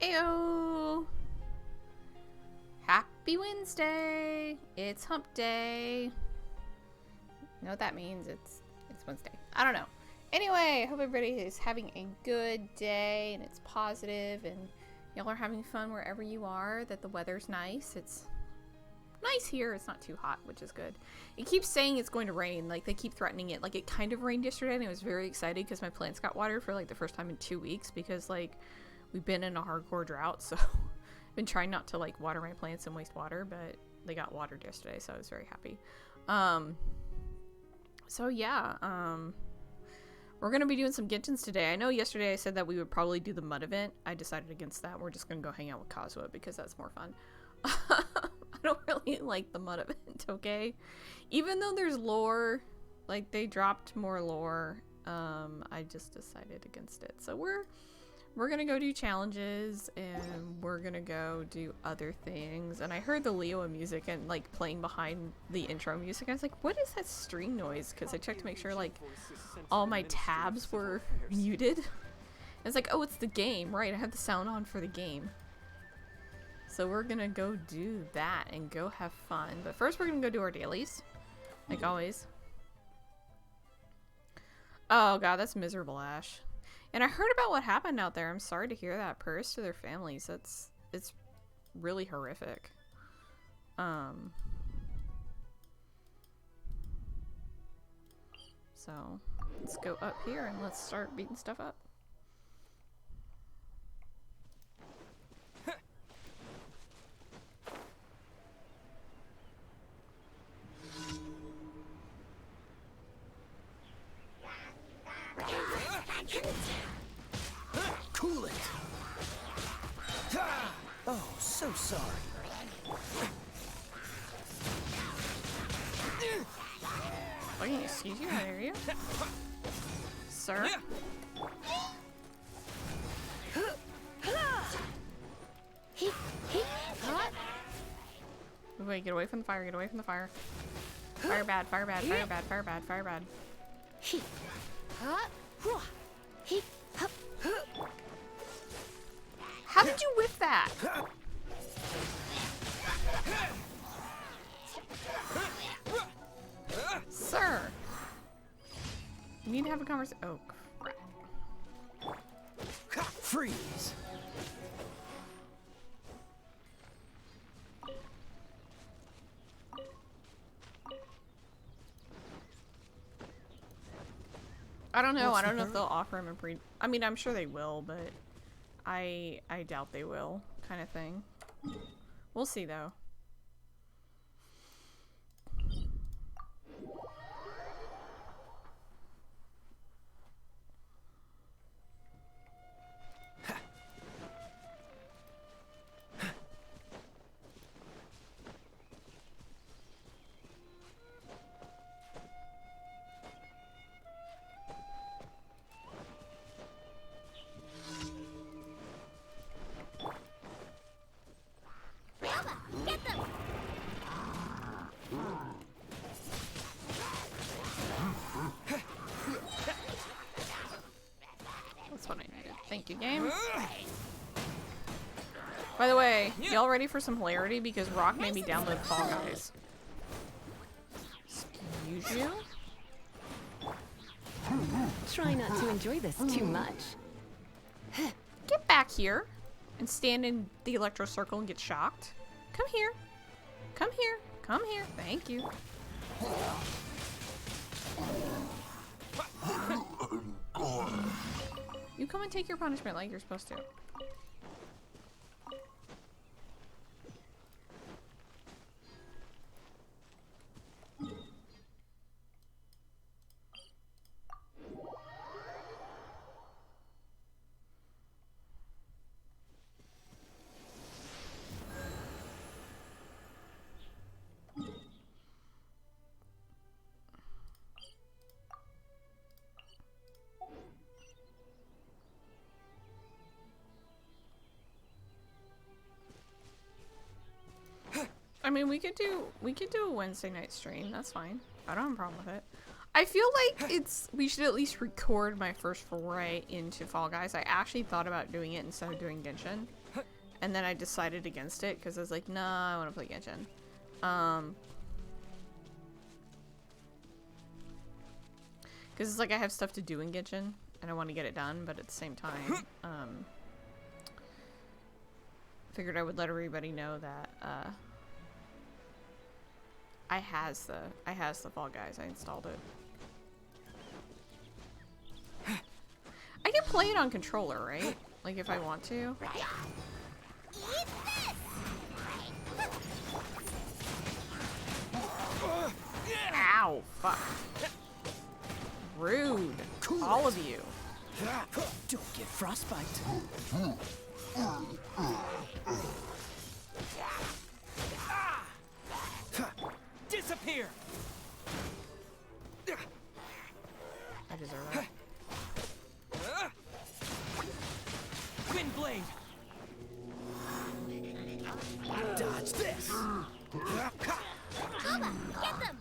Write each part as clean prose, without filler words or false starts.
Ayo! Happy Wednesday! It's hump day. You know what that means? It's Wednesday. I don't know. Anyway, I hope everybody is having a good day and it's positive and y'all are having fun wherever you are, that the weather's nice. It's nice here. It's not too hot, which is good. It keeps saying it's going to rain. Like, they keep threatening it. Like, it kind of rained yesterday and I was very excited because my plants got watered for like the first time in 2 weeks because like we've been in a hardcore drought, so I've been trying not to like water my plants and waste water, but they got watered yesterday, so I was very happy. So yeah, we're gonna be doing some Genshins today. I know yesterday I said that we would probably do the mud event. I decided against that. We're just gonna go hang out with Kazuha because that's more fun. I don't really like the mud event, okay? Even though there's lore, like they dropped more lore, I just decided against it. So we're gonna go do challenges and we're gonna go do other things. And I heard the Leo music and like playing behind the intro music. I was like, what is that stream noise? Because I checked to make sure like all my tabs were muted. And it's like, oh, it's the game, right? I have the sound on for the game. So we're gonna go do that and go have fun. But first we're gonna go do our dailies, like always. Oh god, that's miserable, Ash. And I heard about what happened out there. I'm sorry to hear that. Prayers to their families. It's really horrific. So let's go up here and let's start beating stuff up. Cool it. Oh, so sorry. Oh, excuse you, how dare you? Sir? Wait, get away from the fire, get away from the fire. Fire bad, fire bad, fire bad, fire bad, fire bad. How did you whip that? Sir! You need to have a conversation. Oh, crap. Freeze. I don't know. I don't know if they'll offer him a pre. I mean, I'm sure they will, but I doubt they will, kind of thing. We'll see, though. Thank you, game. By the way, y'all ready for some hilarity? Because Rock made me download Fall Guys. Excuse you? Try not to enjoy this too much. Get back here and stand in the electro circle and get shocked. Come here. Come here. Come here. Thank you. You come and take your punishment like you're supposed to. I mean, we could do a Wednesday night stream. That's fine. I don't have a problem with it. I feel like we should at least record my first foray into Fall Guys. I actually thought about doing it instead of doing Genshin, and then I decided against it because I was like, nah, I want to play Genshin. Because it's like I have stuff to do in Genshin, and I want to get it done, but at the same time, figured I would let everybody know that I has the Fall Guys. I installed it. I can play it on controller, right? Like if I want to. Ow! Fuck. Rude. All of you. Don't get frostbite. Disappear. I deserve that. Wind blade. Dodge this. Kazuha, get them.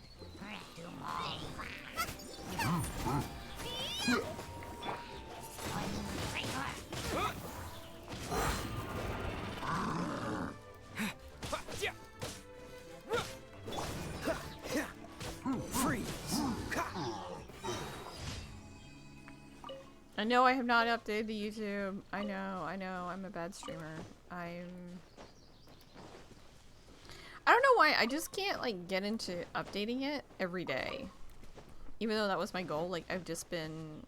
I know I have not updated the YouTube. I know, I'm a bad streamer. I'm why I just can't like get into updating it every day. Even though that was my goal, like I've just been,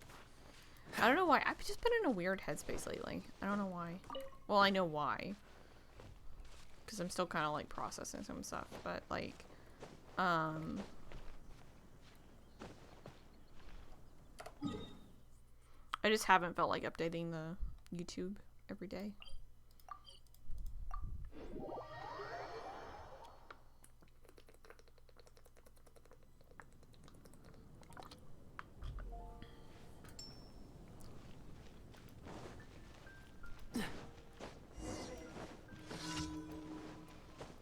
I don't know why, I've just been in a weird headspace lately. I don't know why. Well, I know why. Because I'm still kind of like processing some stuff, but like, I just haven't felt like updating the YouTube every day.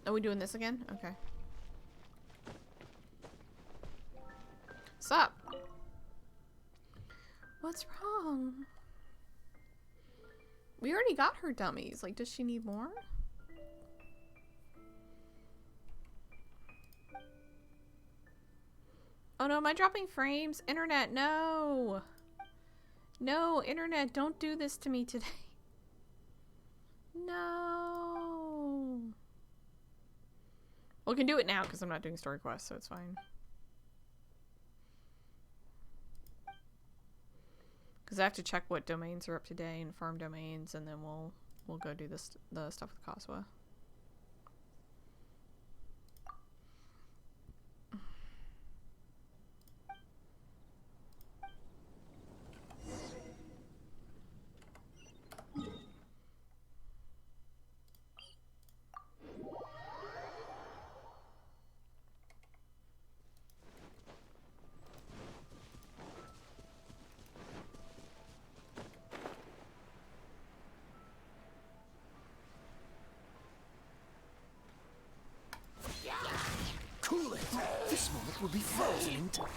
Are we doing this again? Okay. Sup? What's wrong? We already got her dummies. Like, does she need more? Oh no, am I dropping frames? Internet, no! No, internet, don't do this to me today. No! Well, we can do it now because I'm not doing story quests, so it's fine. Because I have to check what domains are up today and farm domains, and then we'll go do this the stuff with Kazuha. Cool it. This moment will be frozen in time.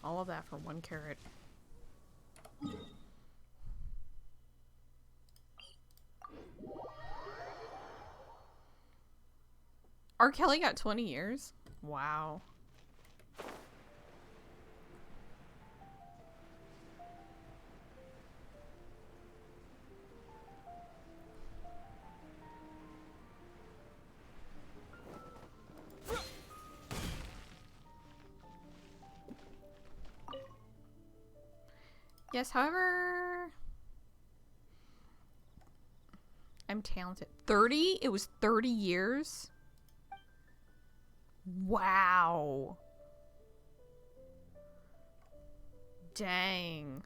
All of that for 1 carrot. R. Kelly got 20 years? Wow. Yes, however, I'm talented. 30? It was 30 years? Wow. Dang.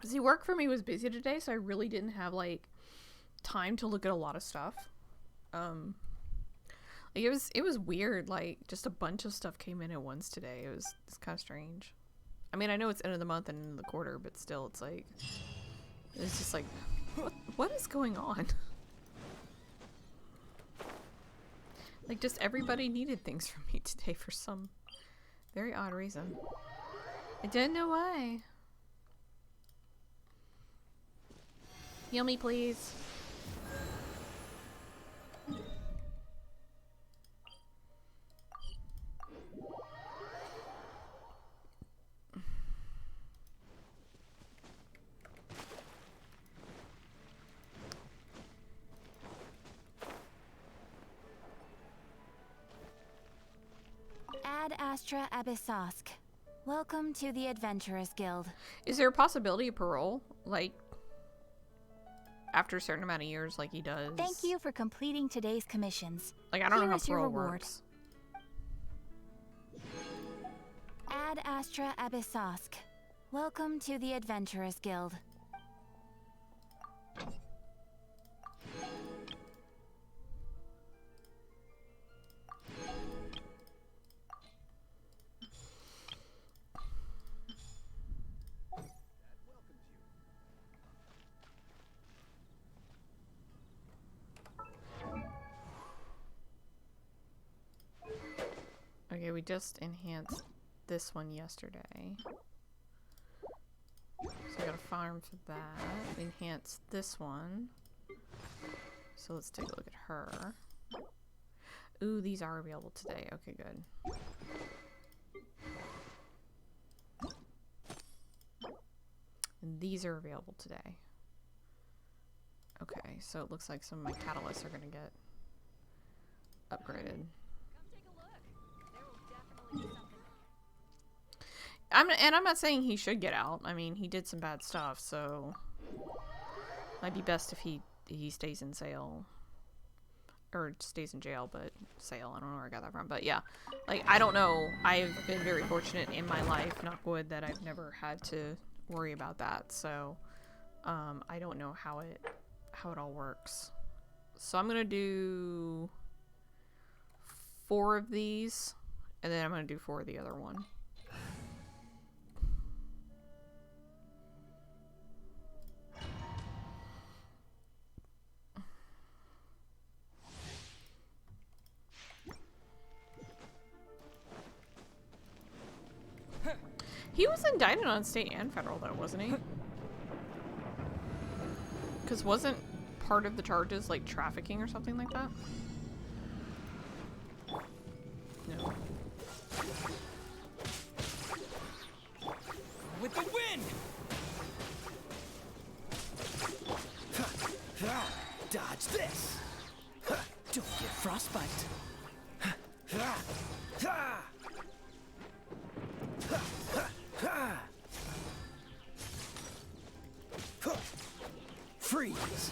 See, work for me was busy today, so I really didn't have, like, time to look at a lot of stuff. Like it was weird, like just a bunch of stuff came in at once today. It's kind of strange. I mean, I know it's end of the month and end of the quarter, but still it's like it's just like what is going on? Like just everybody needed things from me today for some very odd reason. I didn't know why. Heal me, please. Ad Astra Abyssosk. Welcome to the Adventurers Guild. Is there a possibility of parole? Like, after a certain amount of years, like he does? Thank you for completing today's commissions. Like, I don't know Here how is your parole reward. works. Ad Astra Abyssosk. Welcome to the Adventurers Guild. Okay, we just enhanced this one yesterday. So I got a farm for that. Enhance this one. So let's take a look at her. Ooh, these are available today. Okay, good. And these are available today. Okay, so it looks like some of my catalysts are gonna get upgraded. I'm not saying he should get out. I mean, he did some bad stuff, so might be best if he stays in jail. Or stays in jail, but sale. I don't know where I got that from. But yeah, like, I don't know. I've been very fortunate in my life, knock wood, that I've never had to worry about that. So I don't know how it all works. So I'm gonna do 4 of these, and then I'm gonna do 4 of the other one. He was indicted on state and federal, though, wasn't he? Because wasn't part of the charges, like, trafficking or something like that? No. With the wind! Dodge this! Don't get frostbite! Freeze!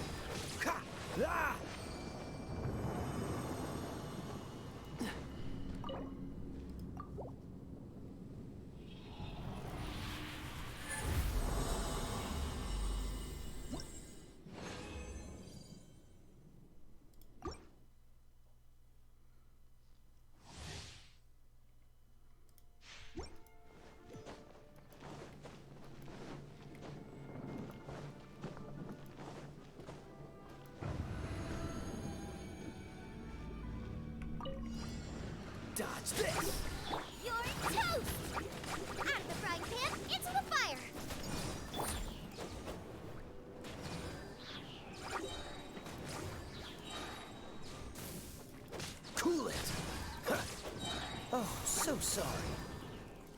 Dodge this! You're toast! Out of the frying pan, into the fire! Cool it! Huh. Oh, so sorry.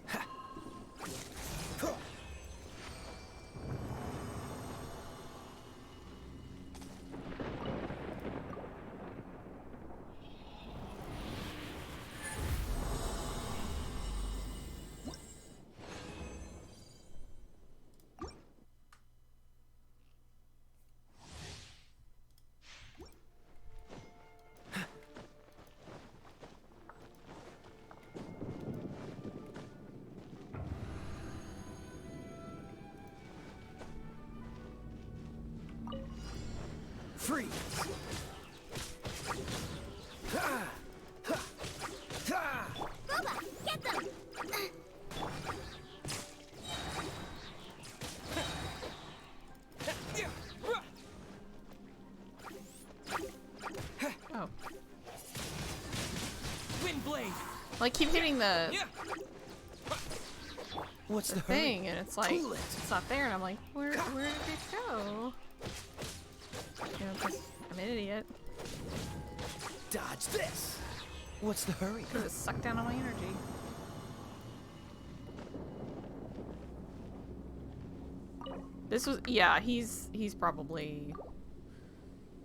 Ha. Huh. Freeze! Ha! Ha! Ha! Boba, get them! Oh. Wind blade! Like, keep hitting the What's the thing, and it's like, Cool it. it's not there, and I'm like, where did it go? You know, 'cause I'm an idiot. Dodge this! What's the hurry? Because it sucked down all my energy. This was, yeah, he's probably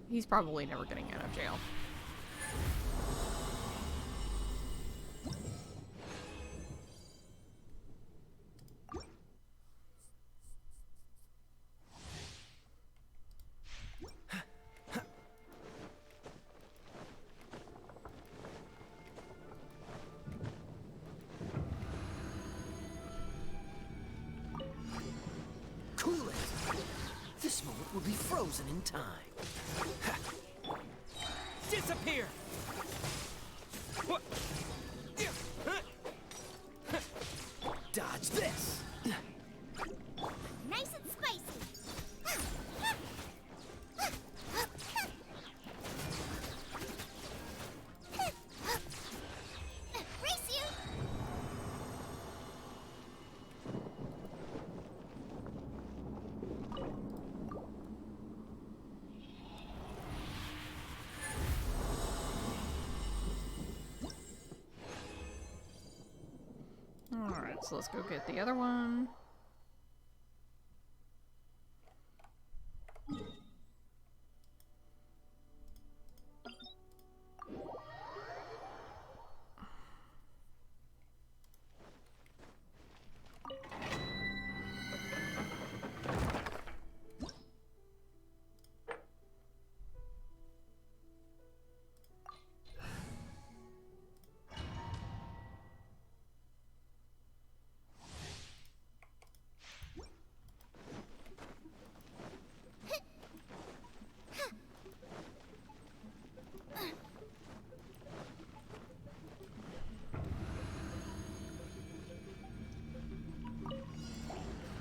never getting out of jail. Cool it! This moment will be frozen in time. Ha. Disappear! What? Dodge this! Nice and spicy! Race you! So let's go get the other one.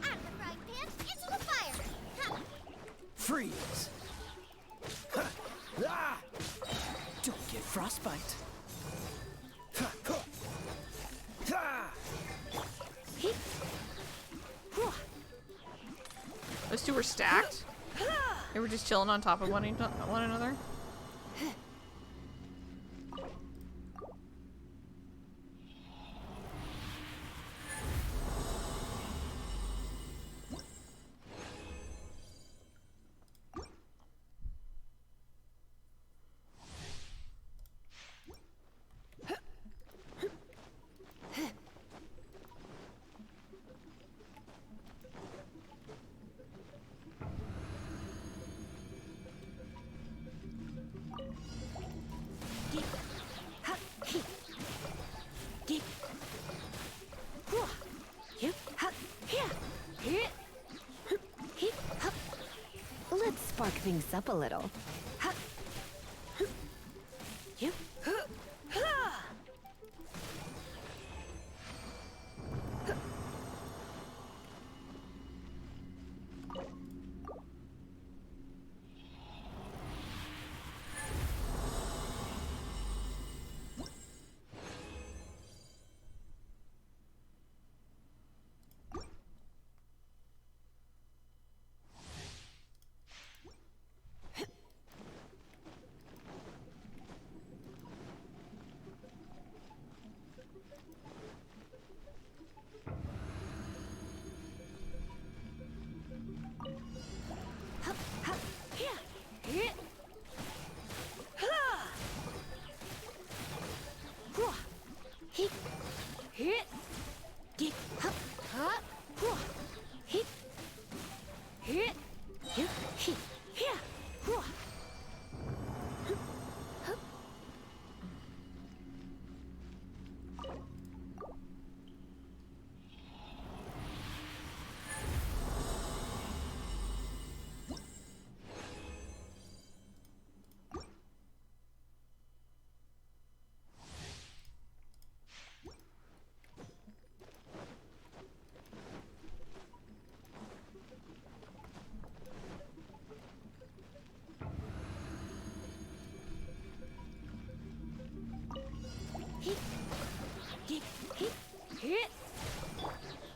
Out of the frying pan, into the fire! Ha! Freeze! Ha! Ah! Don't get frostbite. Ha! Ha! Ha! Those two were stacked. They were just chilling on top of one another. Let's spark things up a little.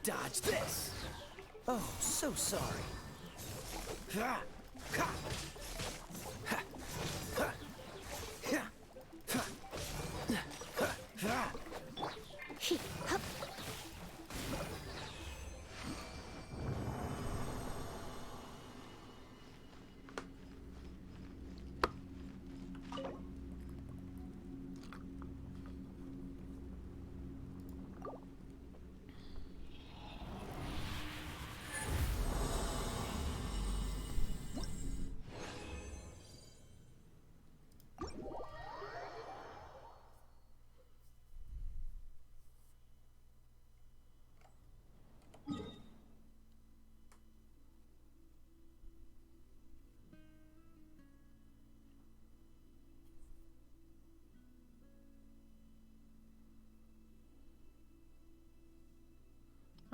Dodge this. Oh, so sorry. Ha! Ha! Ha! Ha! Ha! Ha! Ha! Ha!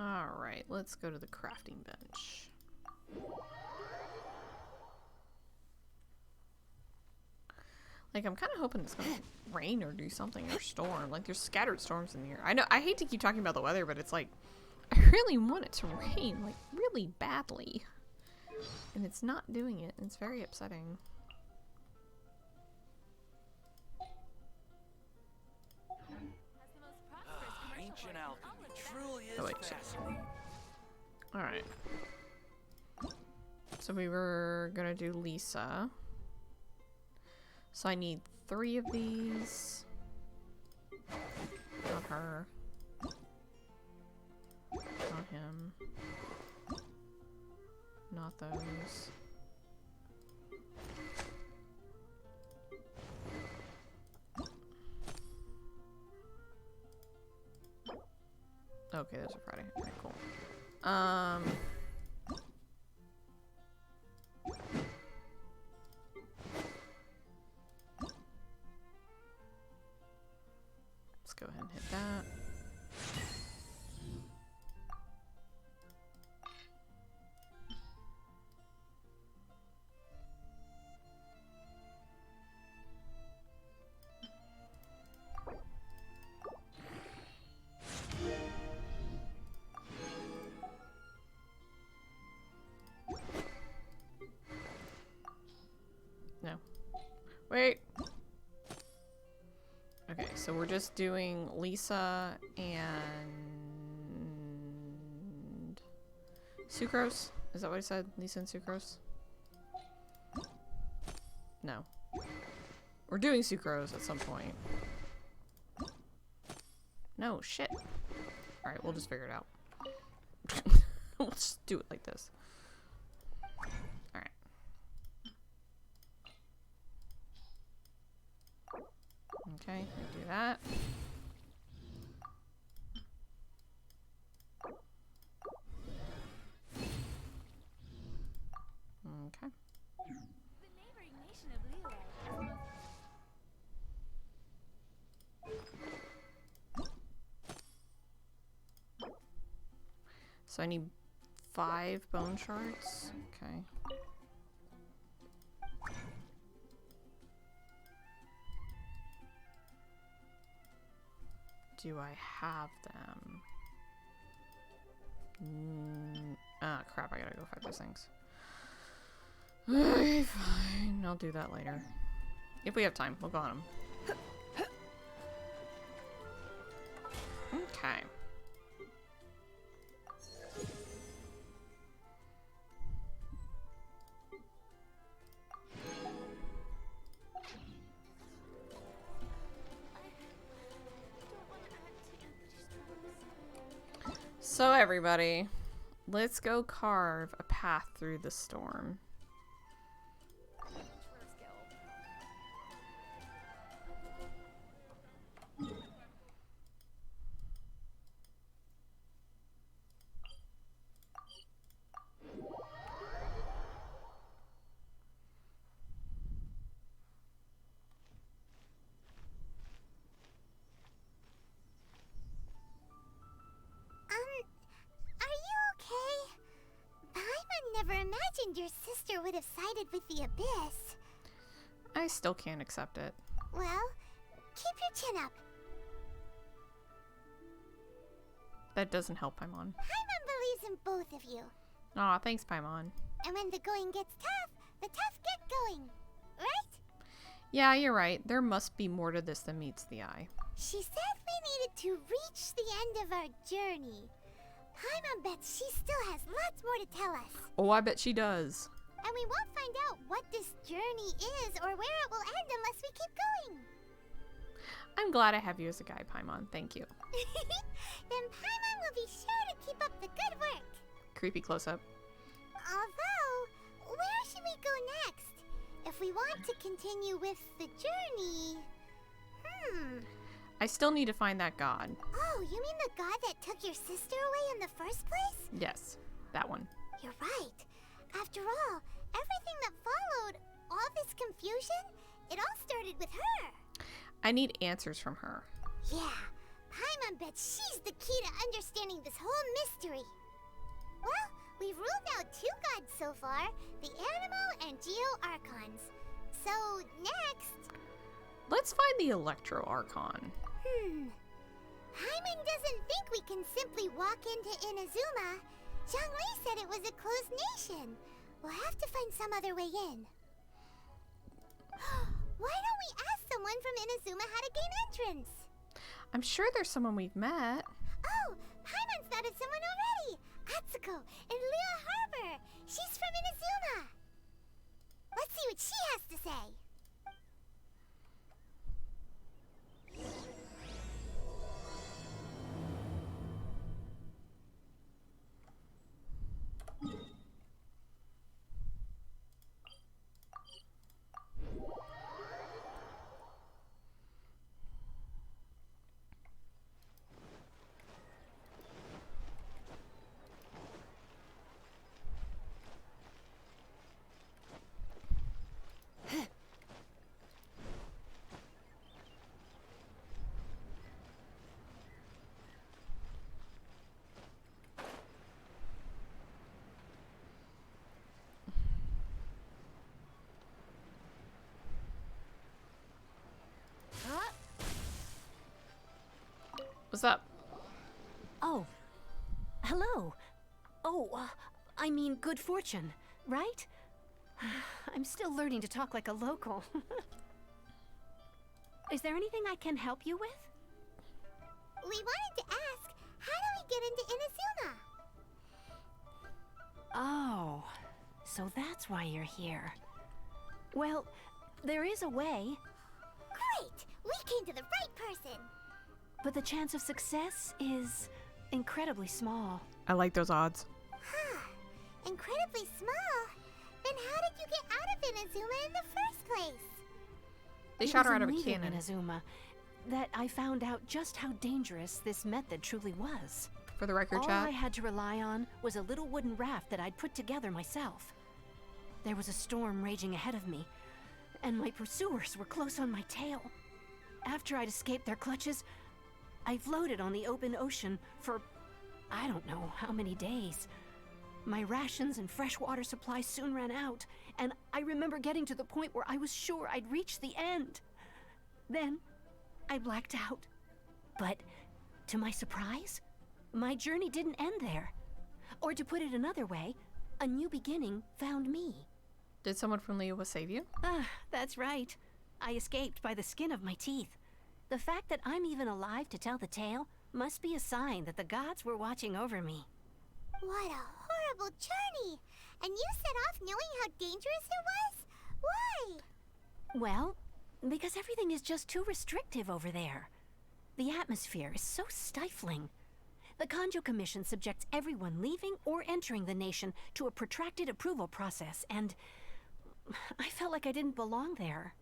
Alright, let's go to the crafting bench. Like, I'm kind of hoping it's gonna rain or do something or storm. Like, there's scattered storms in here. I know, I hate to keep talking about the weather, but it's like, I really want it to rain, like, really badly. And it's not doing it. It's very upsetting. Ancient alchemy truly is like. Alright. So we were gonna do Lisa. So I need 3 of these. Not her. Not him. Not those. Okay, those are Friday. Alright, cool. Let's go ahead and hit that. No. Wait. Okay, so we're just doing Lisa and Sucrose? Is that what I said? Lisa and Sucrose? No. We're doing Sucrose at some point. No, shit. Alright, we'll just figure it out. We'll just do it like this. Alright. Okay, do that. Okay. The neighboring nation of Liyue. So I need 5 bone shards. Okay. Do I have them? Ah, crap, I gotta go fight those things. Okay, fine. I'll do that later. If we have time, we'll go on them. Okay. So everybody, let's go carve a path through the storm. Are you okay? Paimon never imagined your sister would have sided with the Abyss. I still can't accept it. Well, keep your chin up. That doesn't help, Paimon. Paimon believes in both of you. Aw, thanks, Paimon. And when the going gets tough, the tough get going. Right? Yeah, you're right. There must be more to this than meets the eye. She said we needed to reach the end of our journey. Paimon bets she still has lots more to tell us. Oh, I bet she does. And we won't find out what this journey is or where it will end unless we keep going. I'm glad I have you as a guide, Paimon. Thank you. Then Paimon will be sure to keep up the good work. Creepy close-up. Although, where should we go next? If we want to continue with the journey... I still need to find that god. Oh, you mean the god that took your sister away in the first place? Yes, that one. You're right. After all, everything that followed, all this confusion, it all started with her. I need answers from her. Yeah, Paimon bets she's the key to understanding this whole mystery. Well, we've ruled out 2 gods so far, the Animo and Geo Archons. So, next... Let's find the Electro Archon. Paimon doesn't think we can simply walk into Inazuma. Zhongli said it was a closed nation. We'll have to find some other way in. Why don't we ask someone from Inazuma how to gain entrance? I'm sure there's someone we've met. Oh, Paimon's that out of someone already! Atsuko in Lua Harbor! She's from Inazuma! Let's see what she has to say! What's up? Oh. Hello. Oh, I mean good fortune, right? I'm still learning to talk like a local. Is there anything I can help you with? We wanted to ask, how do we get into Inazuma? Oh, so that's why you're here. Well, there is a way, Great! We came to the right person! but the chance of success is incredibly small. I like those odds. Huh. Incredibly small? Then how did you get out of Inazuma in the first place? They It shot her was out of in a leaving cannon. Inazuma that I found out just how dangerous this method truly was. For the record, All chat. I had to rely on was a little wooden raft that I'd put together myself. There was a storm raging ahead of me, and my pursuers were close on my tail. After I'd escaped their clutches, I floated on the open ocean for I don't know how many days. My rations and freshwater supplies soon ran out, and I remember getting to the point where I was sure I'd reached the end. Then, I blacked out. But, to my surprise, my journey didn't end there. Or to put it another way, a new beginning found me. Did someone from Liyue save you? Ah, that's right. I escaped by the skin of my teeth. The fact that I'm even alive to tell the tale must be a sign that the gods were watching over me. What a horrible journey! And you set off knowing how dangerous it was? Why? Well, because everything is just too restrictive over there. The atmosphere is so stifling. The Kanjo Commission subjects everyone leaving or entering the nation to a protracted approval process, and I felt like I didn't belong there.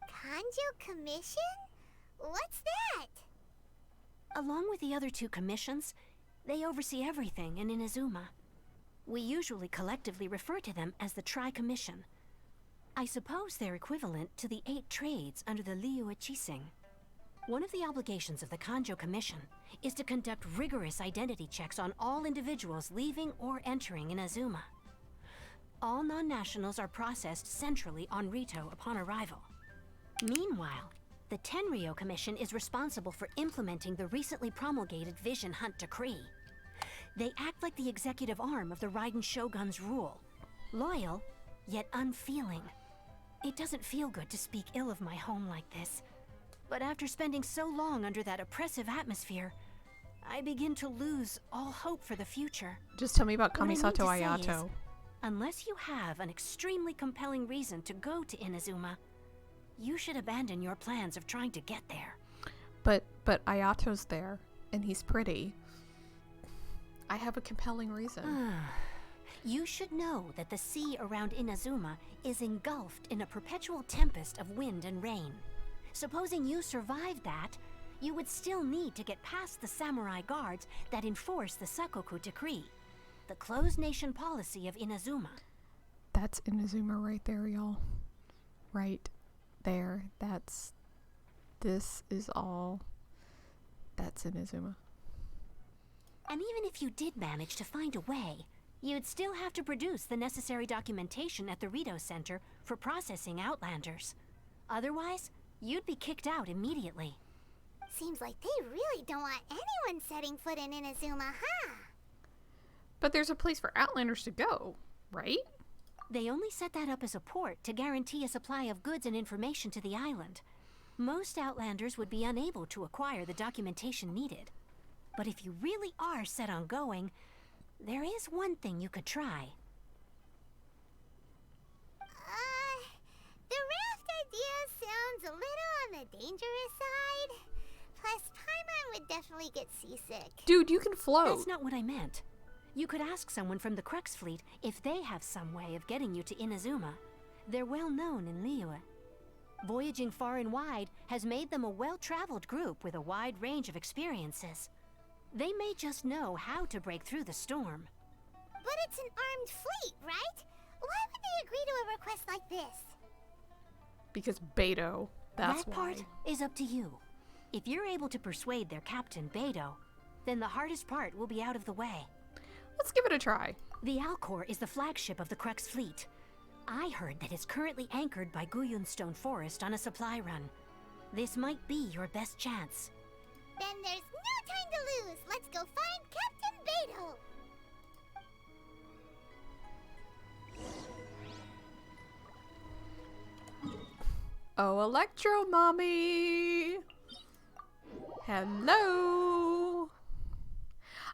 Kanjo Commission? What's that? Along with the other two commissions, they oversee everything in Inazuma. We usually collectively refer to them as the Tri-Commission. I suppose they're equivalent to the 8 trades under the Liyue Chising. One of the obligations of the Kanjo Commission is to conduct rigorous identity checks on all individuals leaving or entering Inazuma. All non-nationals are processed centrally on Rito upon arrival. Meanwhile, the Tenryo Commission is responsible for implementing the recently promulgated Vision Hunt Decree. They act like the executive arm of the Raiden Shogun's rule. Loyal, yet unfeeling. It doesn't feel good to speak ill of my home like this. But after spending so long under that oppressive atmosphere, I begin to lose all hope for the future. Just tell me about What I mean to Kamisato say Ayato. is, unless you have an extremely compelling reason to go to Inazuma, you should abandon your plans of trying to get there. But Ayato's there, and he's pretty. I have a compelling reason. You should know that the sea around Inazuma is engulfed in a perpetual tempest of wind and rain. Supposing you survived that, you would still need to get past the samurai guards that enforce the Sakoku Decree, the closed nation policy of Inazuma. That's Inazuma right there, y'all. Right there. This is all. That's Inazuma. And even if you did manage to find a way, you'd still have to produce the necessary documentation at the Rito Center for processing Outlanders. Otherwise, you'd be kicked out immediately. Seems like they really don't want anyone setting foot in Inazuma, huh? But there's a place for Outlanders to go, right? They only set that up as a port to guarantee a supply of goods and information to the island. Most Outlanders would be unable to acquire the documentation needed. But if you really are set on going, there is one thing you could try. The raft idea sounds a little on the dangerous side. Plus, Paimon would definitely get seasick. Dude, you can float. That's not what I meant. You could ask someone from the Crux fleet if they have some way of getting you to Inazuma. They're well known in Liyue. Voyaging far and wide has made them a well-traveled group with a wide range of experiences. They may just know how to break through the storm. But it's an armed fleet, right? Why would they agree to a request like this? Because Beto. That's that why. part is up to you. If you're able to persuade their captain, Beto, then the hardest part will be out of the way. Let's give it a try. The Alcor is the flagship of the Crux fleet. I heard that it's currently anchored by Guyunstone Forest on a supply run. This might be your best chance. Then there's no time to lose. Let's go find Captain Beto. Oh, Electro Mommy! Hello!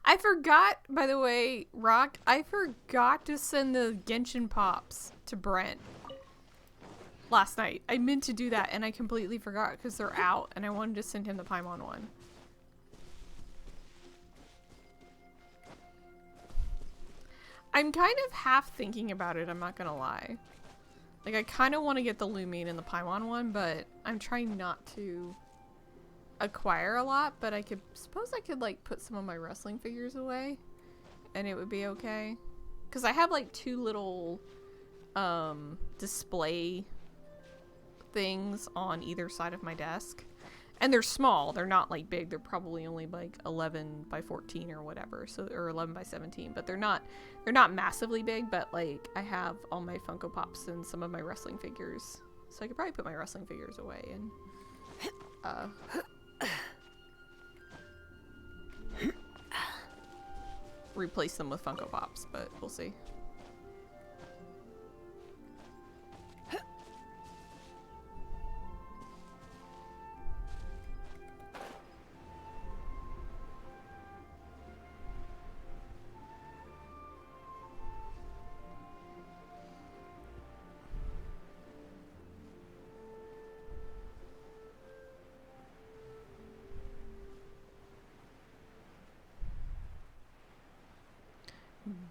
I forgot, by the way, Rock, I forgot to send the Genshin Pops to Brent last night. I meant to do that, and I completely forgot because they're out, and I wanted to send him the Paimon one. I'm kind of half thinking about it, I'm not gonna lie. Like, I kind of want to get the Lumine and the Paimon one, but I'm trying not to acquire a lot, but I suppose I could, like, put some of my wrestling figures away, and it would be okay. Because I have, like, 2 little, display things on either side of my desk. And they're small, they're not, like, big, they're probably only, like, 11 by 14 or whatever, so, or 11 by 17, but they're not massively big, but, like, I have all my Funko Pops and some of my wrestling figures, so I could probably put my wrestling figures away and, replace them with Funko Pops, but we'll see.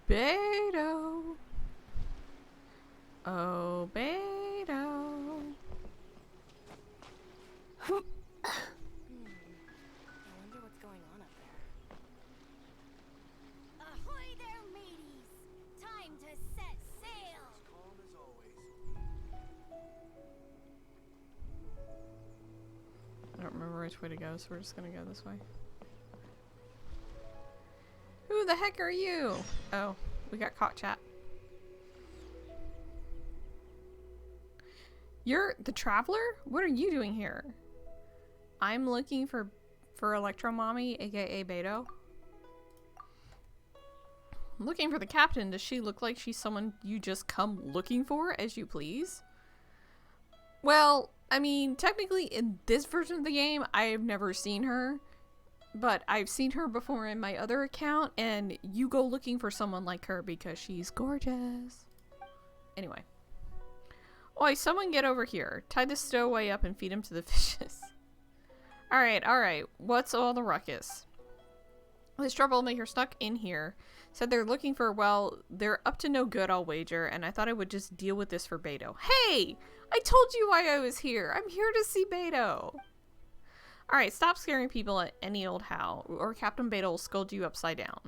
Beto. Oh, Beto. I wonder what's going on up there. Ahoy there, mateys! Time to set sail! Calm as always. I don't remember which way to go, so we're just gonna go this way. Who the heck are you? Oh, we got caught, chat. You're the traveler? What are you doing here? I'm looking for Electro Mommy, aka Beto. Looking for the captain. Does she look like she's someone you just come looking for as you please? Well, I mean, technically in this version of the game, I have never seen her. But I've seen her before in my other account, and you go looking for someone like her because she's gorgeous. Anyway. Oi, someone get over here. Tie this stowaway up and feed him to the fishes. Alright. What's all the ruckus? This troublemaker stuck in here. Said they're looking for, well, they're up to no good, I'll wager, and I thought I would just deal with this for Beto. Hey! I told you why I was here. I'm here to see Beto. Alright, stop scaring people at any old how, or Captain Beto will scold you upside down.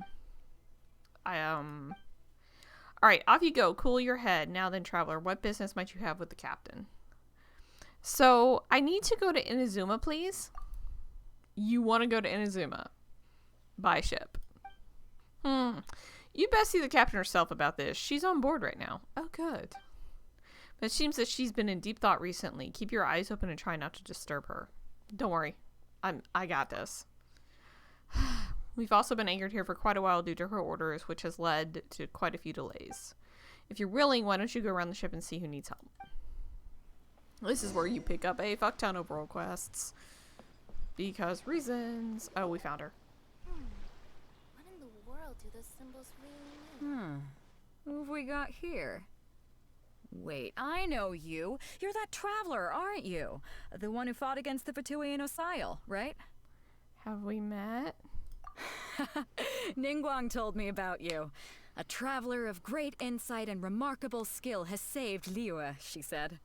Alright, off you go. Cool your head. Now then, traveler, what business might you have with the captain? So, I need to go to Inazuma, please. You want to go to Inazuma. By ship. You best see the captain herself about this. She's on board right now. Oh, good. But it seems that she's been in deep thought recently. Keep your eyes open and try not to disturb her. Don't worry. I got this. We've also been anchored here for quite a while due to her orders, which has led to quite a few delays. If you're willing, why don't you go around the ship and see who needs help? This is where you pick up a fuck ton of world quests. Because reasons. Oh, we found her. What do those symbols really mean? Who have we got here? Wait, I know you. You're that traveler, aren't you? The one who fought against the Fatuian Osile, right? Have we met? Ningguang told me about you. A traveler of great insight and remarkable skill has saved Liyue, she said.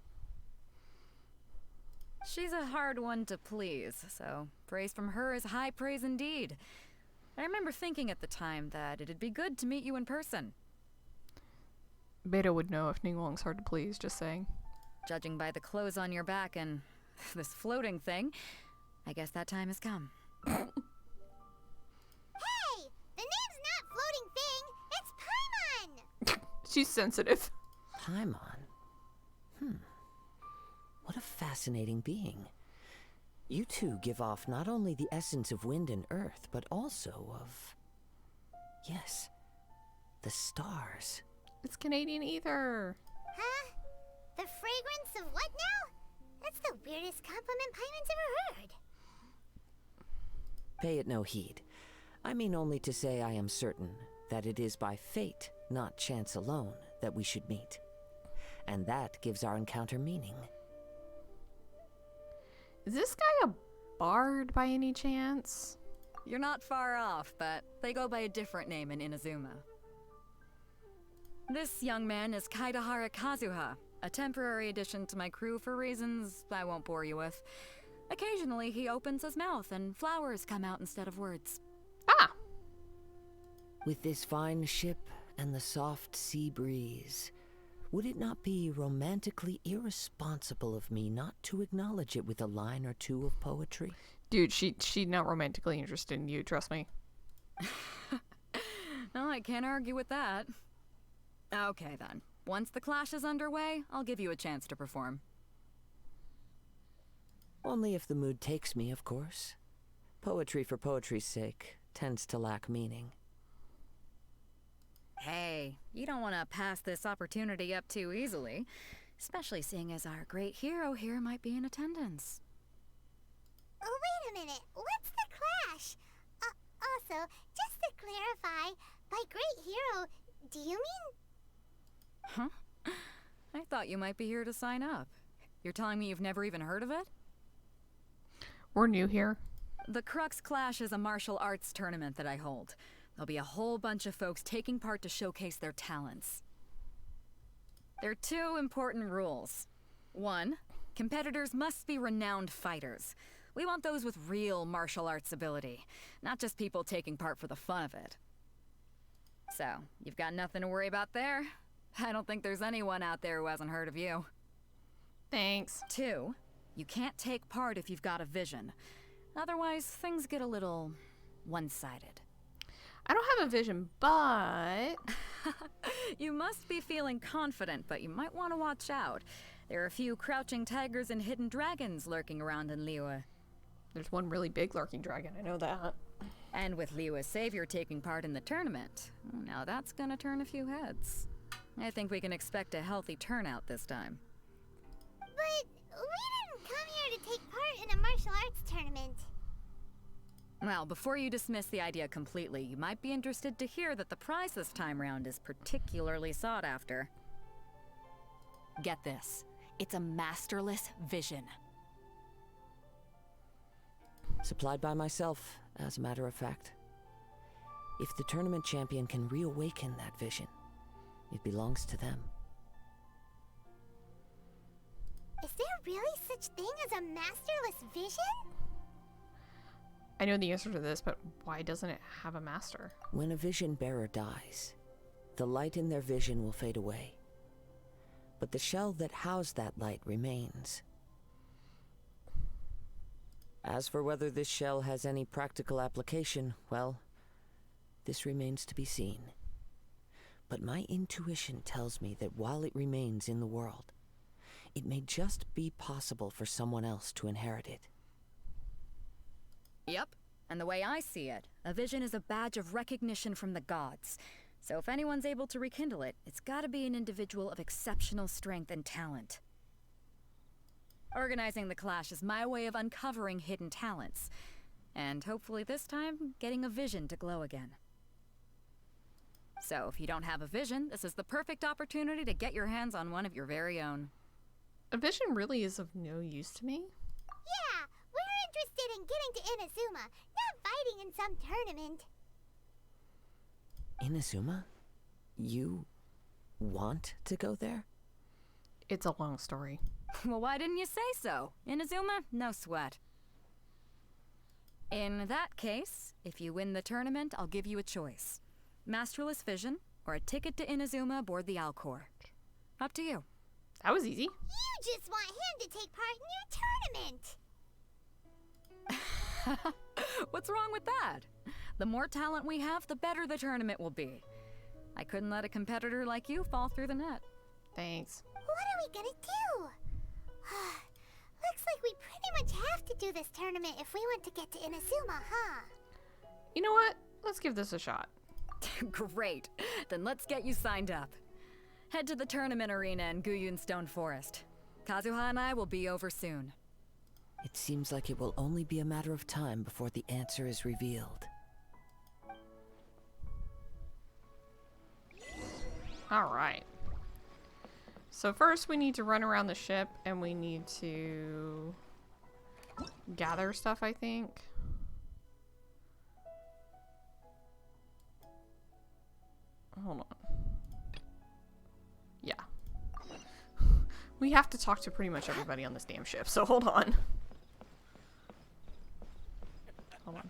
She's a hard one to please, so praise from her is high praise indeed. I remember thinking at the time that it'd be good to meet you in person. Beta would know if Ningguang's hard to please, just saying. Judging by the clothes on your back and this floating thing, I guess that time has come. Hey! The name's not Floating Thing, it's Paimon! She's sensitive. Paimon? What a fascinating being. You two give off not only the essence of wind and earth, but also of... yes, the stars. It's Canadian ether. Huh? The fragrance of what now? That's the weirdest compliment Paimon's ever heard. Pay it no heed. I mean only to say I am certain that it is by fate, not chance alone, that we should meet. And that gives our encounter meaning. Is this guy a bard by any chance? You're not far off, but they go by a different name in Inazuma. This young man is Kaidahara Kazuha, a temporary addition to my crew for reasons I won't bore you with. Occasionally, he opens his mouth and flowers come out instead of words. Ah! With this fine ship and the soft sea breeze, would it not be romantically irresponsible of me not to acknowledge it with a line or two of poetry? Dude, she's not romantically interested in you, trust me. No, I can't argue with that. Okay then. Once the clash is underway, I'll give you a chance to perform. Only if the mood takes me, of course. Poetry for poetry's sake tends to lack meaning. Hey, you don't want to pass this opportunity up too easily, especially seeing as our great hero here might be in attendance. Oh, wait a minute. What's the clash? Also, just to clarify, by great hero, do you mean... Huh? I thought you might be here to sign up. You're telling me you've never even heard of it? We're new here. The Crux Clash is a martial arts tournament that I hold. There'll be a whole bunch of folks taking part to showcase their talents. There are 2 important rules. 1, competitors must be renowned fighters. We want those with real martial arts ability, not just people taking part for the fun of it. So, you've got nothing to worry about there. I don't think there's anyone out there who hasn't heard of you. Thanks. 2, you can't take part if you've got a vision. Otherwise, things get a little one-sided. I don't have a vision, but... You must be feeling confident, but you might want to watch out. There are a few crouching tigers and hidden dragons lurking around in Liyue. There's one really big lurking dragon, I know that. And with Liyue's savior taking part in the tournament, now that's gonna turn a few heads. I think we can expect a healthy turnout this time. But we didn't come here to take part in a martial arts tournament. Well, before you dismiss the idea completely, you might be interested to hear that the prize this time round is particularly sought after. Get this. It's a masterless vision. Supplied by myself, as a matter of fact. If the tournament champion can reawaken that vision, it belongs to them. Is there really such thing as a masterless vision? I know the answer to this, but why doesn't it have a master? When a vision bearer dies, the light in their vision will fade away. But the shell that housed that light remains. As for whether this shell has any practical application, well, this remains to be seen. But my intuition tells me that while it remains in the world, it may just be possible for someone else to inherit it. Yep, and the way I see it, a vision is a badge of recognition from the gods. So if anyone's able to rekindle it, it's gotta be an individual of exceptional strength and talent. Organizing the clash is my way of uncovering hidden talents. And hopefully this time, getting a vision to glow again. So if you don't have a vision, this is the perfect opportunity to get your hands on one of your very own. A vision really is of no use to me. Yeah, we're interested in getting to Inazuma, not fighting in some tournament. Inazuma? You want to go there? It's a long story. Well, why didn't you say so? Inazuma? No sweat. In that case, if you win the tournament, I'll give you a choice. Masterless Vision, or a ticket to Inazuma aboard the Alcor. Up to you. That was easy. You just want him to take part in your tournament. What's wrong with that? The more talent we have, the better the tournament will be. I couldn't let a competitor like you fall through the net. Thanks. What are we gonna do? Looks like we pretty much have to do this tournament if we want to get to Inazuma, huh? You know what? Let's give this a shot. Great. Then let's get you signed up. Head to the tournament arena in Guyun Stone Forest. Kazuha and I will be over soon. It seems like it will only be a matter of time before the answer is revealed. Alright. So first we need to run around the ship and we need to gather stuff, I think. Hold on. Yeah. We have to talk to pretty much everybody on this damn ship, so hold on. Hold on.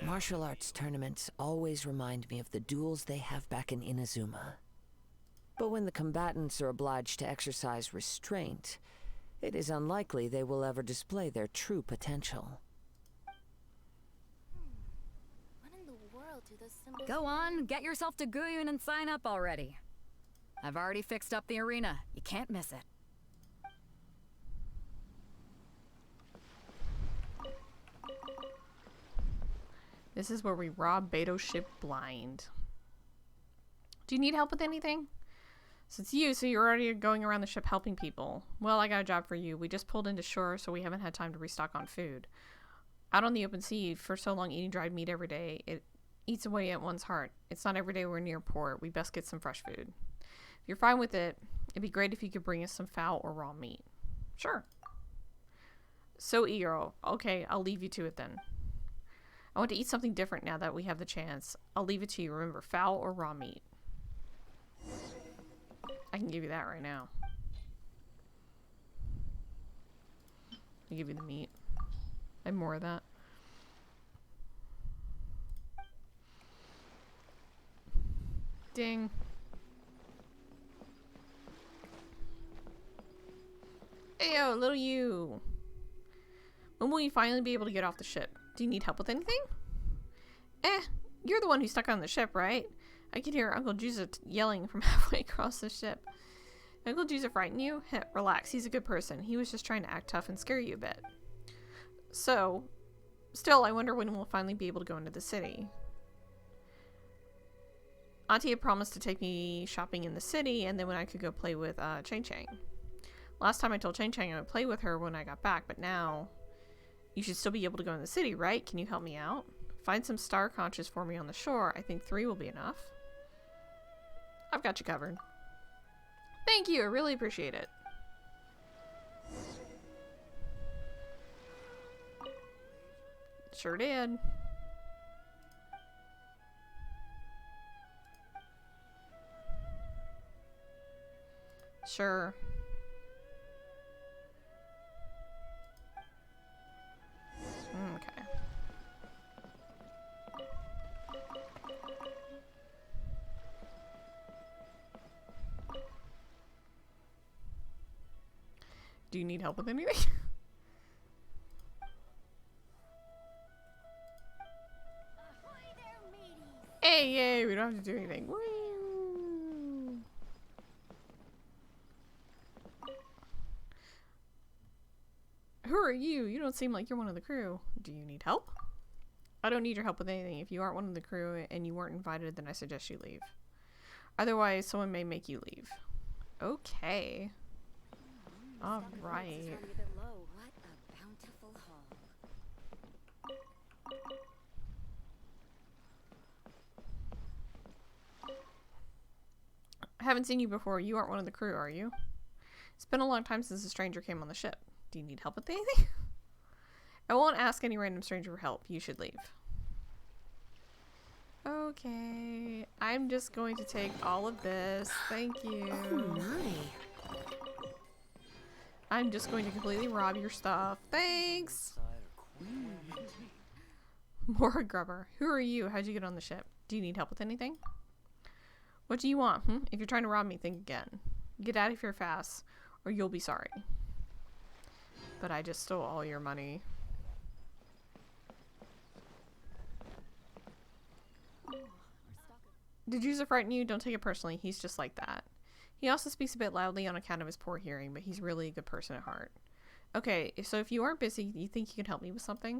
Martial arts tournaments always remind me of the duels they have back in Inazuma. But when the combatants are obliged to exercise restraint, it is unlikely they will ever display their true potential. What in the world do those symbols Go on, get yourself to Guyun and sign up already. I've already fixed up the arena. You can't miss it. This is where we rob Beto's ship blind. Do you need help with anything? So it's you, so you're already going around the ship helping people. Well, I got a job for you. We just pulled into shore, so we haven't had time to restock on food. Out on the open sea, for so long eating dried meat every day, it eats away at one's heart. It's not every day we're near port. We best get some fresh food. If you're fine with it, it'd be great if you could bring us some fowl or raw meat. Sure. So eager. Okay, I'll leave you to it then. I want to eat something different now that we have the chance. I'll leave it to you. Remember, fowl or raw meat. I can give you that right now. I'll give you the meat. I have more of that. Ding. Heyo, little you. When will you finally be able to get off the ship? Do you need help with anything? You're the one who's stuck on the ship, right? I can hear Uncle Juza yelling from halfway across the ship. Uncle Juza frighten you? Heh, relax, he's a good person. He was just trying to act tough and scare you a bit. So, still, I wonder when we'll finally be able to go into the city. Auntie had promised to take me shopping in the city, and then when I could go play with Chang Chang. Last time I told Chang Chang I would play with her when I got back, but now you should still be able to go in the city, right? Can you help me out? Find some star conches for me on the shore. I think 3 will be enough. I've got you covered. Thank you, I really appreciate it. Sure did. Sure. Okay. Do you need help with anything? Hey, yay, we don't have to do anything. Woo. Who are you? You don't seem like you're one of the crew. Do you need help? I don't need your help with anything. If you aren't one of the crew and you weren't invited, then I suggest you leave. Otherwise, someone may make you leave. Okay. All right. What a bountiful haul. haven't seen you before. You aren't one of the crew, are you? It's been a long time since a stranger came on the ship. Do you need help with anything? I won't ask any random stranger for help. You should leave. Okay. I'm just going to take all of this. Thank you. Oh my. I'm just going to completely rob your stuff. Thanks! More grubber. Who are you? How'd you get on the ship? Do you need help with anything? What do you want? If you're trying to rob me, think again. Get out of here fast, or you'll be sorry. But I just stole all your money. Did Yuza frighten you? Don't take it personally. He's just like that. He also speaks a bit loudly on account of his poor hearing, but he's really a good person at heart. Okay, so if you aren't busy, you think you can help me with something?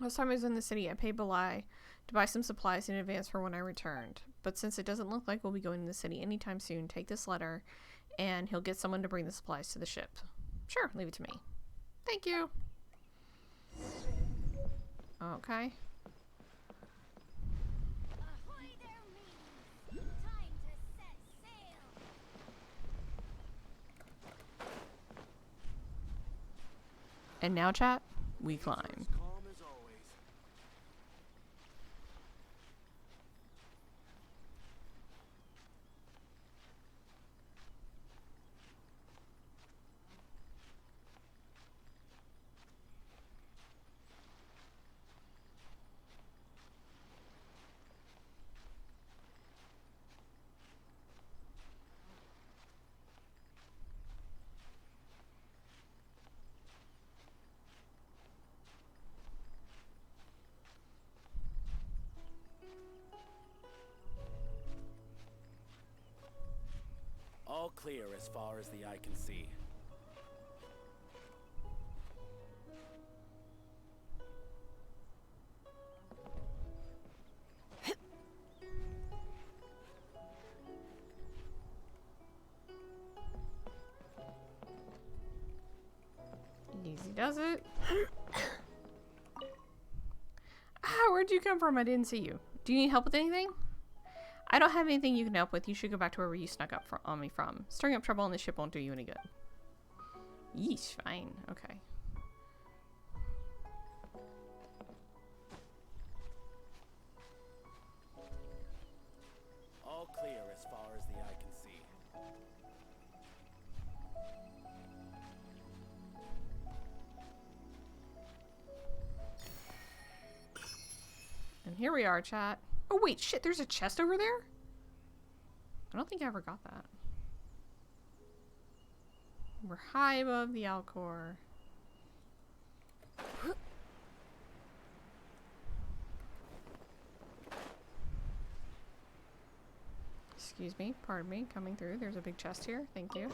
Last time I was in the city, I paid Belai to buy some supplies in advance for when I returned. But since it doesn't look like we'll be going to the city anytime soon, take this letter, and he'll get someone to bring the supplies to the ship. Sure, leave it to me. Thank you. Okay. Ahoy there, mateys! Time to set sail! And now, chat, we climb. Calm as always. All clear as far as the eye can see. Easy does it. Where'd you come from? I didn't see you. Do you need help with anything? I don't have anything you can help with. You should go back to wherever you snuck up on me from. Stirring up trouble on this ship won't do you any good. Yeesh, fine. Okay. All clear as far as the eye can see. And here we are, chat. Oh, wait, shit, there's a chest over there? I don't think I ever got that. We're high above the Alcor. Excuse me, pardon me, coming through. There's a big chest here. Thank you.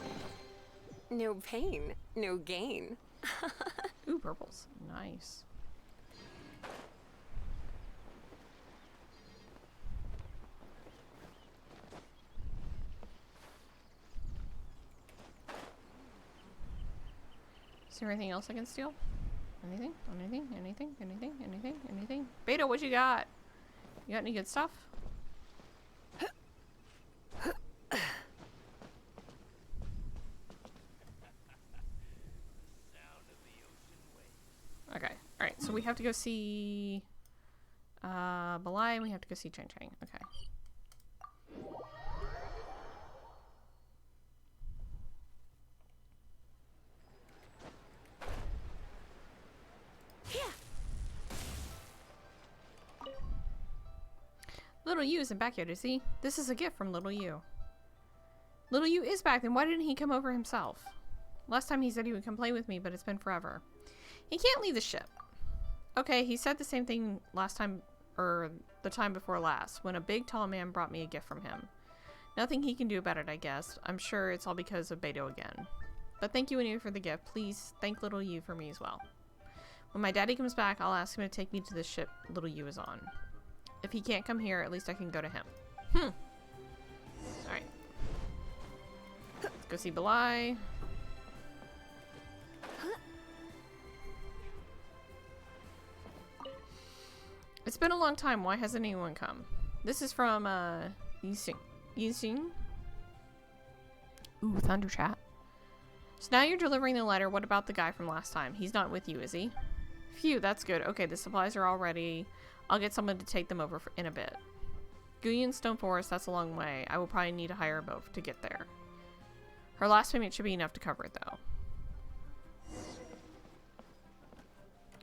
No pain, no gain. Ooh, purples. Nice. Is there anything else I can steal? Anything? Anything? Anything? Anything? Anything? Anything? Beta, what you got? You got any good stuff? Okay. Alright, so we have to go see Belai and we have to go see Chang Chang. Okay. Little Yu isn't back yet, is he? This is a gift from Little Yu. Little Yu is back, then why didn't he come over himself? Last time he said he would come play with me, but it's been forever. He can't leave the ship. Okay, he said the same thing last time, or the time before last, when a big tall man brought me a gift from him. Nothing he can do about it, I guess. I'm sure it's all because of Beto again. But thank you anyway for the gift. Please thank Little Yu for me as well. When my daddy comes back, I'll ask him to take me to the ship Little Yu is on. If he can't come here, at least I can go to him. Alright. Let's go see Belai. It's been a long time. Why hasn't anyone come? This is from, Yixing. Ooh, Thunder Chat. So now you're delivering the letter. What about the guy from last time? He's not with you, is he? Phew, that's good. Okay, the supplies are all ready. I'll get someone to take them over in a bit. Guyan Stone Forest, that's a long way. I will probably need to hire a boat to get there. Her last payment should be enough to cover it, though.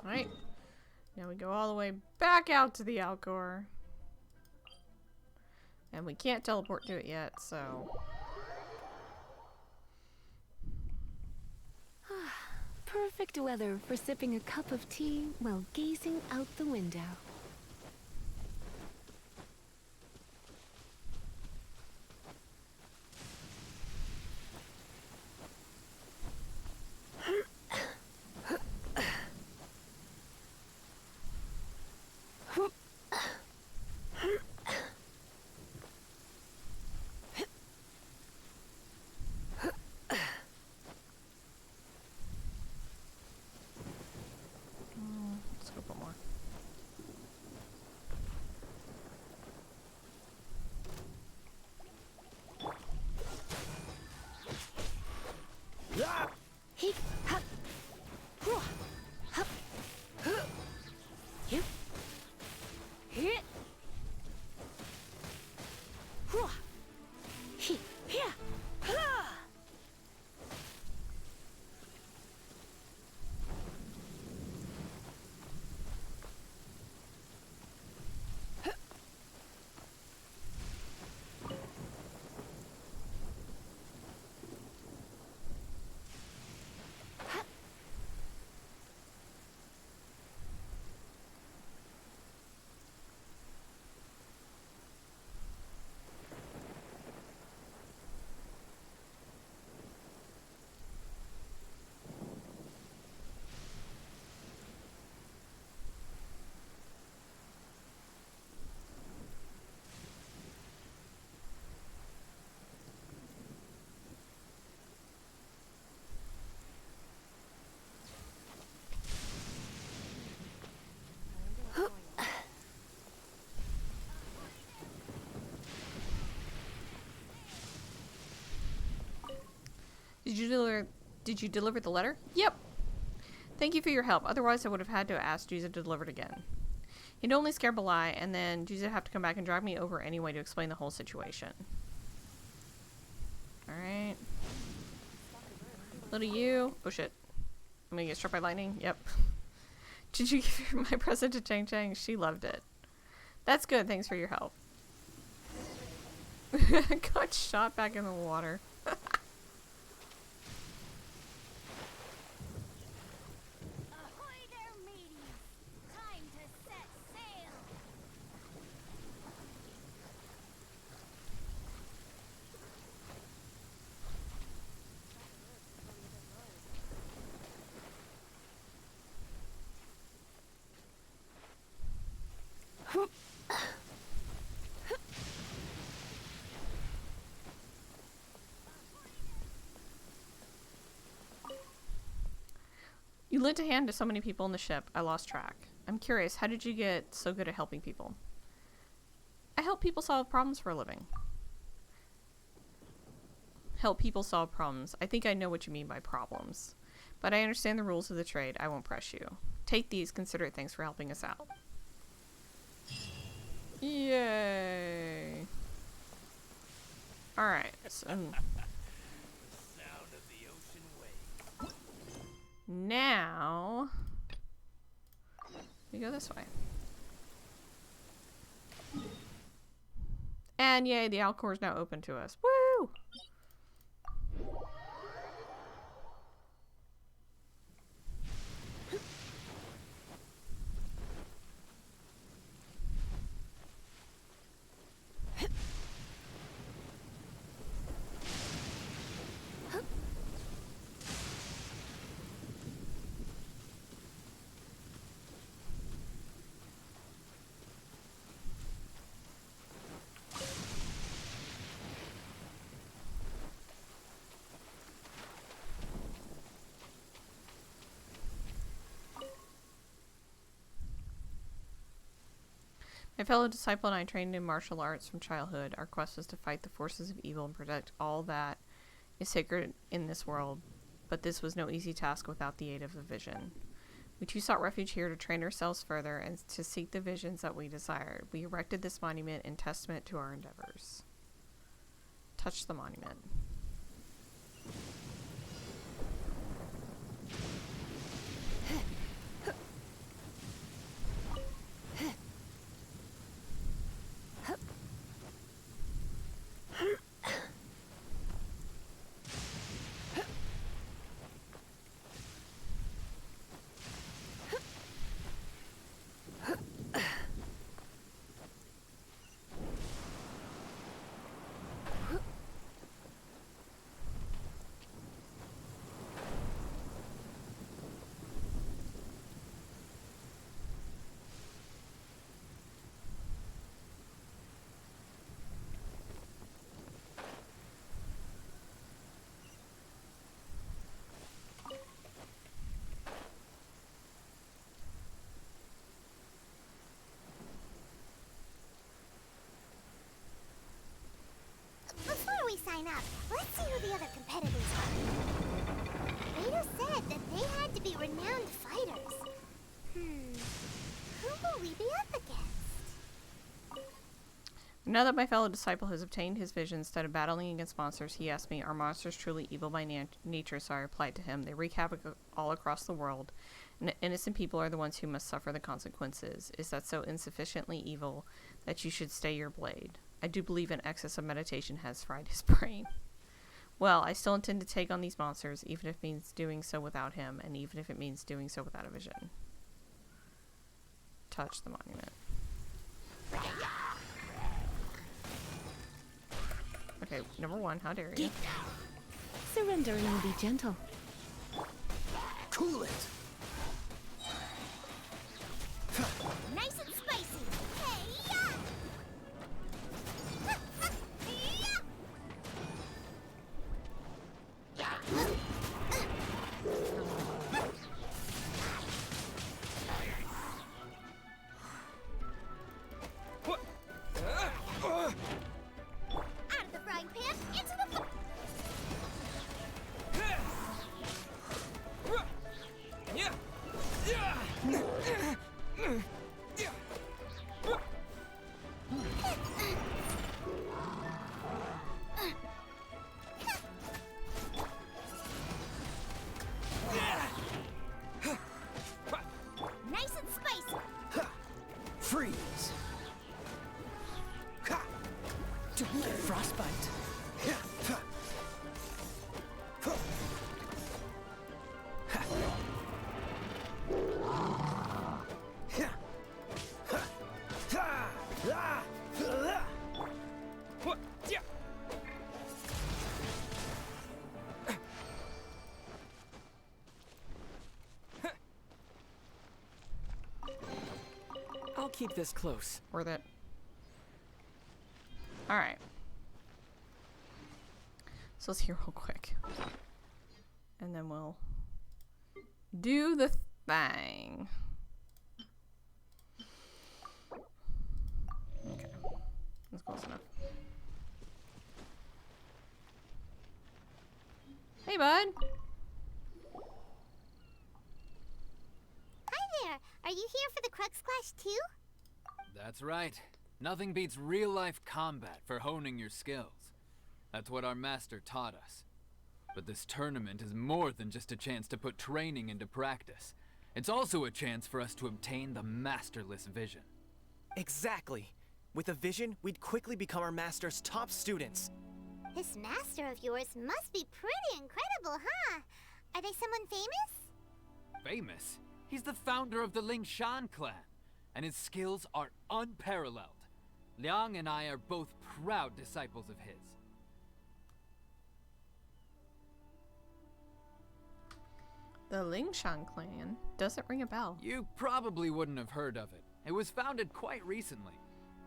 Alright. Now we go all the way back out to the Alcor. And we can't teleport to it yet, so... Perfect weather for sipping a cup of tea while gazing out the window. Let's go put more. He, ha, hua, ha, hu, yu, he, hua, he, hia, ha. Did you deliver the letter? Yep. Thank you for your help. Otherwise, I would have had to ask Juza to deliver it again. He'd only scare Belai, and then Juza would have to come back and drag me over anyway to explain the whole situation. Alright. Little you. Oh shit. I'm gonna get struck by lightning. Yep. Did you give my present to Chang Chang? She loved it. That's good. Thanks for your help. Got shot back in the water. Ahoy there, mateys! Time to set sail! You lent a hand to so many people on the ship, I lost track. I'm curious, how did you get so good at helping people? I help people solve problems for a living. Help people solve problems. I think I know what you mean by problems. But I understand the rules of the trade. I won't press you. Take these, consider it. Thanks for helping us out. Yay. Alright, so... Now, we go this way. And yay, the Alcor is now open to us. Woo! My fellow disciple and I trained in martial arts from childhood. Our quest was to fight the forces of evil and protect all that is sacred in this world, but this was no easy task without the aid of the vision. We too sought refuge here to train ourselves further and to seek the visions that we desired. We erected this monument in testament to our endeavors. Touch the monument. Before we sign up, let's see who the other competitors are. Vader said that they had to be renowned fighters. Who will we be up against? Now that my fellow disciple has obtained his vision, instead of battling against monsters, he asked me, are monsters truly evil by nature? So I replied to him, they wreak havoc all across the world, and innocent people are the ones who must suffer the consequences. Is that so insufficiently evil that you should stay your blade? I do believe an excess of meditation has fried his brain. Well, I still intend to take on these monsters, even if it means doing so without him, and even if it means doing so without a vision. Touch the monument. Okay, number one, how dare you? Surrendering will be gentle. Cool it! Nice and spicy. Hey-ya! Out of the frying pan, into the nice and spicy. Freeze! Don't get frostbite. I'll keep this close. Worth it. Alright. So let's hear real quick. And then we'll do the thing. Okay. That's close enough. Hey, bud. Hi there. Are you here for the Crux Clash too? That's right. Nothing beats real-life combat for honing your skills. That's what our master taught us. But this tournament is more than just a chance to put training into practice. It's also a chance for us to obtain the masterless vision. Exactly. With a vision, we'd quickly become our master's top students. This master of yours must be pretty incredible, huh? Are they someone famous? Famous? He's the founder of the Linshan clan, and his skills are unparalleled. Liang and I are both proud disciples of his. The Linshan clan doesn't ring a bell. You probably wouldn't have heard of it. It was founded quite recently.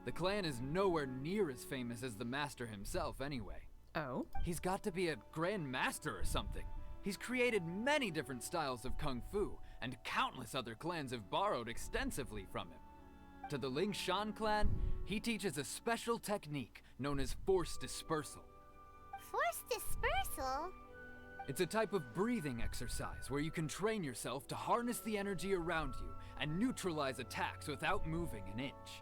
The clan is nowhere near as famous as the master himself anyway. Oh? He's got to be a grand master or something. He's created many different styles of kung fu, and countless other clans have borrowed extensively from him. To the Linshan clan, he teaches a special technique known as force dispersal. Force dispersal? It's a type of breathing exercise where you can train yourself to harness the energy around you and neutralize attacks without moving an inch.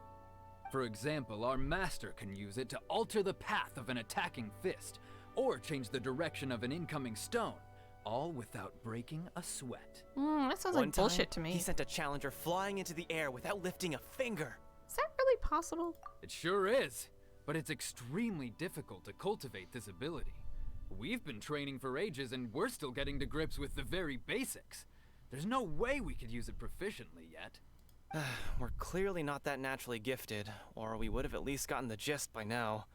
For example, our master can use it to alter the path of an attacking fist, or change the direction of an incoming stone, all without breaking a sweat. That sounds One like bullshit to time, me. He sent a challenger flying into the air without lifting a finger. Is that really possible? It sure is, but it's extremely difficult to cultivate this ability. We've been training for ages and we're still getting to grips with the very basics. There's no way we could use it proficiently yet. We're clearly not that naturally gifted, or we would have at least gotten the gist by now.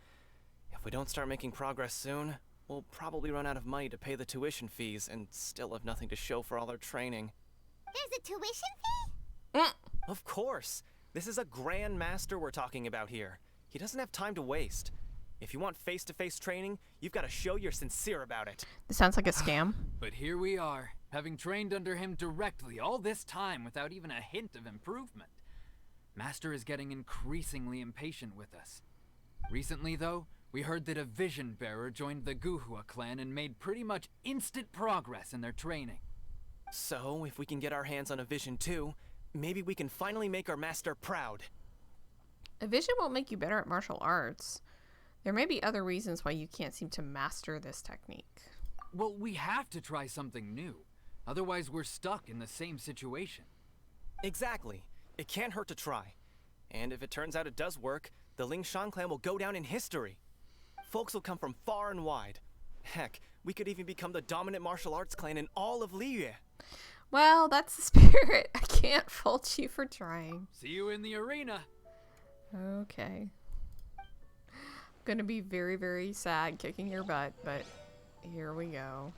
If we don't start making progress soon, we'll probably run out of money to pay the tuition fees and still have nothing to show for all our training. There's a tuition fee? Of course! This is a Grand Master we're talking about here. He doesn't have time to waste. If you want face-to-face training, you've got to show you're sincere about it. This sounds like a scam. But here we are, having trained under him directly all this time without even a hint of improvement. Master is getting increasingly impatient with us. Recently, though, we heard that a vision bearer joined the Guhua clan and made pretty much instant progress in their training. So, if we can get our hands on a vision too, maybe we can finally make our master proud. A vision won't make you better at martial arts. There may be other reasons why you can't seem to master this technique. Well, we have to try something new. Otherwise, we're stuck in the same situation. Exactly. It can't hurt to try. And if it turns out it does work, the Lingshan clan will go down in history. Folks will come from far and wide. Heck, we could even become the dominant martial arts clan in all of Liyue. Well, that's the spirit. I can't fault you for trying. See you in the arena. Okay. I'm gonna be very, very sad kicking your butt, but here we go.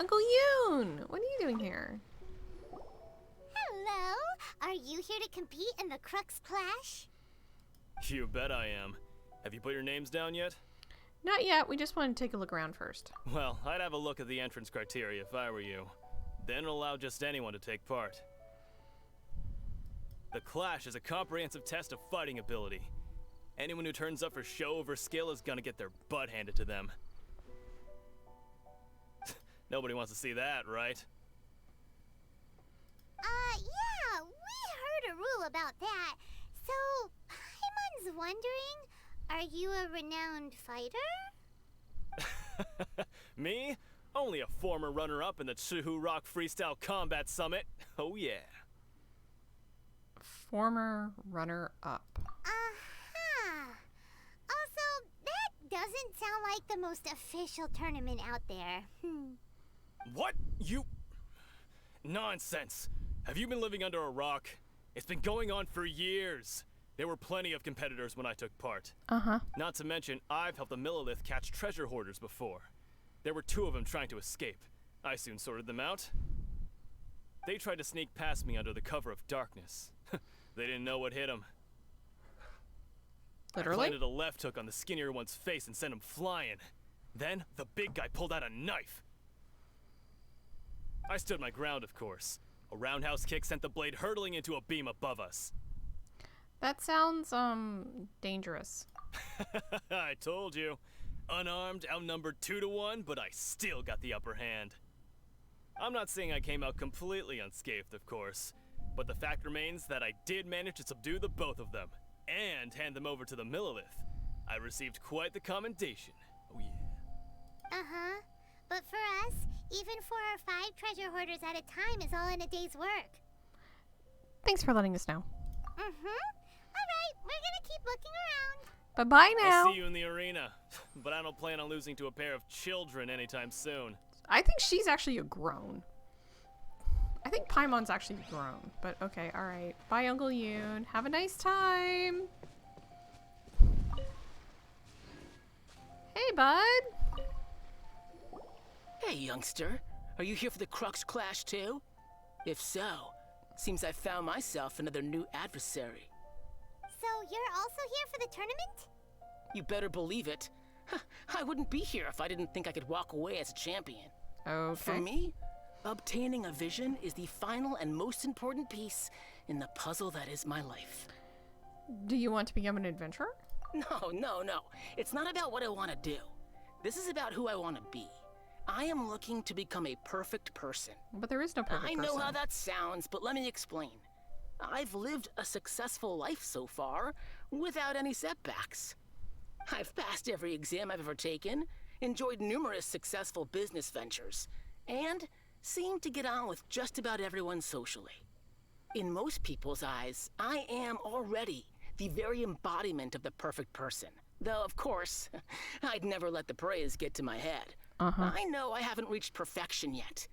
Uncle Yoon! What are you doing here? Hello! Are you here to compete in the Crux Clash? You bet I am. Have you put your names down yet? Not yet. We just wanted to take a look around first. Well, I'd have a look at the entrance criteria if I were you. Then allow just anyone to take part. The Clash is a comprehensive test of fighting ability. Anyone who turns up for show over skill is gonna get their butt handed to them. Nobody wants to see that, right? Yeah, we heard a rule about that. So, Paimon's wondering, are you a renowned fighter? Me? Only a former runner-up in the Chuhu Rock Freestyle Combat Summit. Oh yeah. Former runner-up. Also, that doesn't sound like the most official tournament out there. What? You... Nonsense. Have you been living under a rock? It's been going on for years. There were plenty of competitors when I took part. Uh-huh. Not to mention, I've helped the Millilith catch treasure hoarders before. There were 2 of them trying to escape. I soon sorted them out. They tried to sneak past me under the cover of darkness. They didn't know what hit them. Literally? I planted a left hook on the skinnier one's face and sent him flying. Then, the big guy pulled out a knife. I stood my ground, of course. A roundhouse kick sent the blade hurtling into a beam above us. That sounds, dangerous. I told you. Unarmed, outnumbered 2 to 1, but I still got the upper hand. I'm not saying I came out completely unscathed, of course, but the fact remains that I did manage to subdue the both of them, and hand them over to the Millilith. I received quite the commendation. Oh yeah. Uh-huh. But for us, even 4 or 5 treasure hoarders at a time is all in a day's work. Thanks for letting us know. Alright, we're gonna keep looking around. Bye-bye now. I'll see you in the arena, but I don't plan on losing to a pair of children anytime soon. I think she's actually a grown. I think Paimon's actually grown, but okay, alright. Bye, Uncle Yoon. Have a nice time. Hey, bud. Hey, youngster. Are you here for the Crux Clash too? If so, seems I found myself another new adversary. So you're also here for the tournament? You better believe it. I wouldn't be here if I didn't think I could walk away as a champion. Okay. For me, obtaining a vision is the final and most important piece in the puzzle that is my life. Do you want to become an adventurer? No. It's not about what I want to do. This is about who I want to be. I am looking to become a perfect person. But there is no perfect person. I know how that sounds, but let me explain. I've lived a successful life so far, without any setbacks. I've passed every exam I've ever taken, enjoyed numerous successful business ventures, and seem to get on with just about everyone socially. In most people's eyes, I am already the very embodiment of the perfect person. Though, of course, I'd never let the praise get to my head. I know I haven't reached perfection yet,